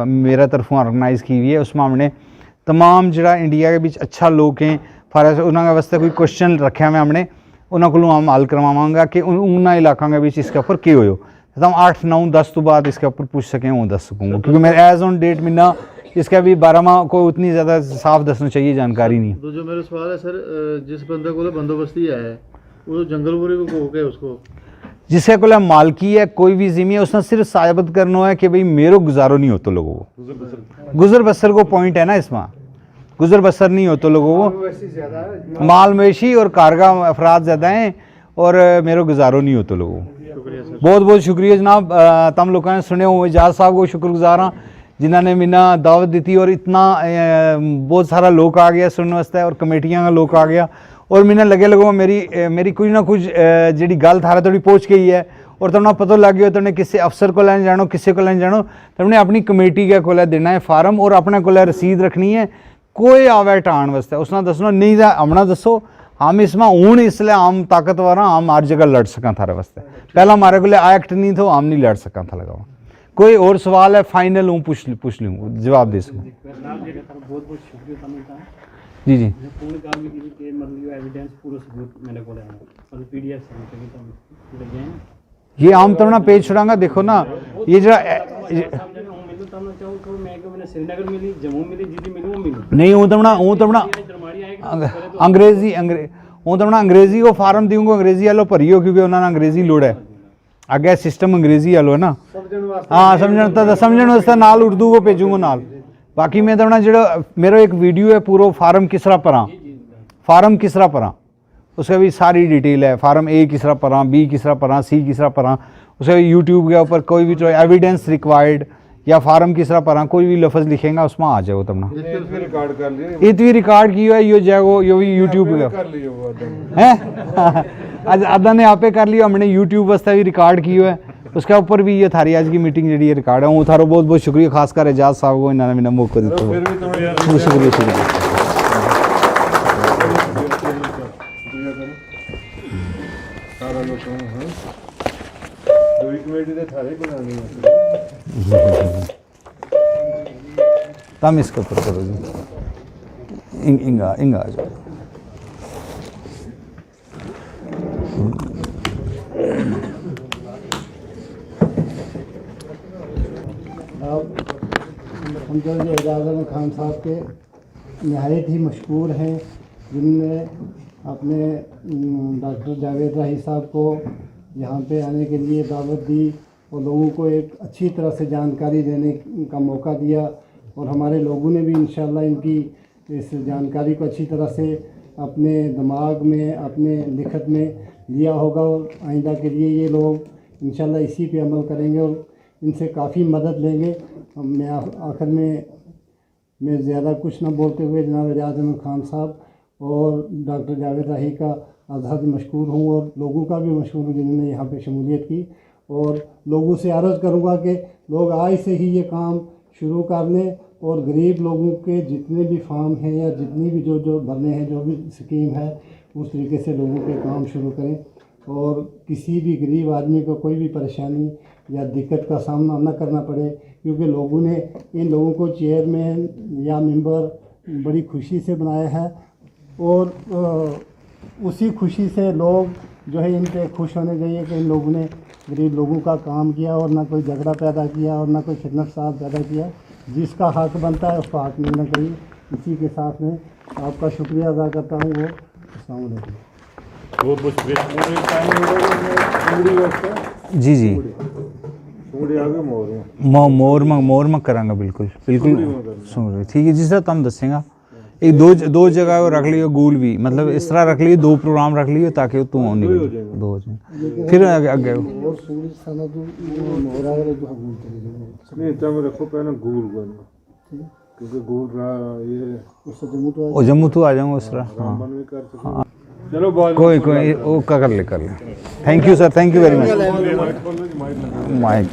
[SPEAKER 2] मेरा तरफों ऑर्गेनाइज़ की हुई है। उसमें हमने तमाम जो इंडिया के बीच अच्छा लोग हैं फॉरेस्ट उन्होंने वास्ते कोई क्वेश्चन रखे हुए हमने उन्होंने को हम हल करवावांगा कि उन्होंने इलाकों के बीच इसके ऊपर क्या हो, तो हम 8, 9, 10 तो बाद इसके ऊपर पूछ सकें वो दस सकूँगा, क्योंकि मेरे एज ऑन डेट में ना इसका भी 12 माह को उतनी ज़्यादा साफ दसना चाहिए जानकारी नहीं।
[SPEAKER 6] तो जो मेरा सवाल है सर, जिस बंदे को बंदोबस्ती है वो जंगलपुरी को हो गया उसको
[SPEAKER 2] जिसके को मालकी है कोई भी ज़मीन है, उसने सिर्फ साबित करना है कि भाई मेरो गुजारो नहीं होता लोगों को, गुजर बसर को पॉइंट है ना इसमें, गुजर बसर नहीं होता लोगों को, माल मवेशी और कारगा अफराद ज़्यादा हैं और मेरो गुजारो नहीं होता लोगों को। बहुत बहुत शुक्रिया जनाब, तम लोगों ने सुने हो, एजाज साहब को शुक्रगुजार हाँ जिन्होंने मैंने दावत दी थी, और इतना बहुत सारा लोग आ गया सुनने वास्ते और कमेटियां का लोग आ गया, और मैंने लगे लगो मेरी कुछ ना कुछ जी गल थारा थोड़ी पहुँच गई है, और तुमने पता लग गया तुमने किसी अफसर को लैन जानो किसी को लैन जानो, तुमने अपनी कमेटी के को देना है फार्म और अपने को रसीद रखनी है, कोई आवे टाण वास्ते उसने दसना नहीं था हमने दसो, हम इसमें हूँ इसलिए हम ताकतवर हाँ, हम हर जगह लड़ सकें थारे वास्ते, पहला हमारे को एक्ट नहीं था हम नहीं लड़ सकें था लगा। कोई और सवाल है फाइनल हूँ पूछ लूँ जवाब दे सकूँ। जी जी ये आम तौर ना पेज छुड़ांगा, देखो ना ये जरा नहीं हूँ तमना अंग्रेजी को फार्म दूंगा, अंग्रेजी वालों भरियो क्योंकि उन्होंने अंग्रेजी लोड़ है, आगे सिस्टम अंग्रेजी वालों है ना, हाँ समझने वास्ते नाल उर्दू को भेजूंगा नाल। बाकी मैं तमना जो मेरा एक वीडियो है पूरा फार्म किस तरह परा उसका भी सारी डिटेल है, फार्म A किस तरह परा, B किस तरह परा, C किस तरह परा, उसका यूट्यूब के ऊपर कोई भी जो एविडेंस रिक्वायर्ड या फार्म किस तरह परा कोई भी लफ्ज़ लिखेगा उसमें आ जाएगा तमना इतनी रिकॉर्ड की है यो जाएगो यो भी यूट्यूब है आज आधा ने आपे कर लिया, हमने यूट्यूब वास्ते भी रिकॉर्ड की है, उसके ऊपर भी ये थारी आज की मीटिंग जी रिकॉर्ड है। वो थारो बहुत बहुत शुक्रिया, खासकर एजाज साहब को इन्होंने मैंने मौका दिया, बहुत शुक्रिया। तम इसके ऊपर करो जी, इंगा आ जाओ।
[SPEAKER 7] हमको जो एजाज अहमद खान साहब के नहायत ही मशहूर हैं, जिनने अपने डॉक्टर जावेद राही साहब को यहाँ पे आने के लिए दावत दी और लोगों को एक अच्छी तरह से जानकारी देने का मौका दिया, और हमारे लोगों ने भी इंशाल्लाह इनकी इस जानकारी को अच्छी तरह से अपने दिमाग में अपने लिखत में लिया होगा, और आइंदा के लिए ये लोग इंशाल्लाह इसी पे अमल करेंगे और इनसे काफ़ी मदद लेंगे। मैं आखिर में मैं ज़्यादा कुछ ना बोलते हुए जनाब एजाज अहमद खान साहब और डॉक्टर जावेद राही का आज़ाद मशकूर हूँ और लोगों का भी मशहूर हूँ जिन्होंने यहाँ पे शमूलियत की, और लोगों से अर्ज़ करूँगा कि लोग आज से ही ये काम शुरू कर लें और गरीब लोगों के जितने भी फार्म हैं या जितनी भी जो भरने हैं जो भी स्कीम है उस तरीके से लोगों के काम शुरू करें, और किसी भी गरीब आदमी को कोई भी परेशानी या दिक्कत का सामना न करना पड़े, क्योंकि लोगों ने इन लोगों को चेयरमैन या मेंबर बड़ी खुशी से बनाया है, और उसी खुशी से लोग जो है इन पे खुश होने चाहिए कि इन लोगों ने गरीब लोगों का काम किया और ना कोई झगड़ा पैदा किया और ना कोई फितना फसाद पैदा किया। जिसका हक बनता है उसको हक मिलना चाहिए। इसी के साथ में आपका शुक्रिया अदा करता हूँ। वो अस्सलाम वालेकुम।
[SPEAKER 1] बहुत बहुत
[SPEAKER 2] जी जी मोर में करांगा बिल्कुल बिल्कुल सुन रहे ठीक है जी सर तुम दसेगा एक दो जगह वो रख लियो गोल भी, मतलब इस तरह रख लियो, 2 प्रोग्राम रख लियो ताकि तू होने दो हो जाए, फिर आगे
[SPEAKER 7] और सूरज थाना तो मोहरा वाले जो हम चले जाएंगे
[SPEAKER 1] नहीं इतना में रखो पहले गोल गोल, क्योंकि गोल रहा ये
[SPEAKER 7] उससे जम्मू तो
[SPEAKER 2] ओ जम्मू तो आ जाऊंगा उस तरह। हाँ
[SPEAKER 1] मन में कर सको। चलो बहुत
[SPEAKER 2] कोई वो कर ले। Thank you sir, thank you very much. Mic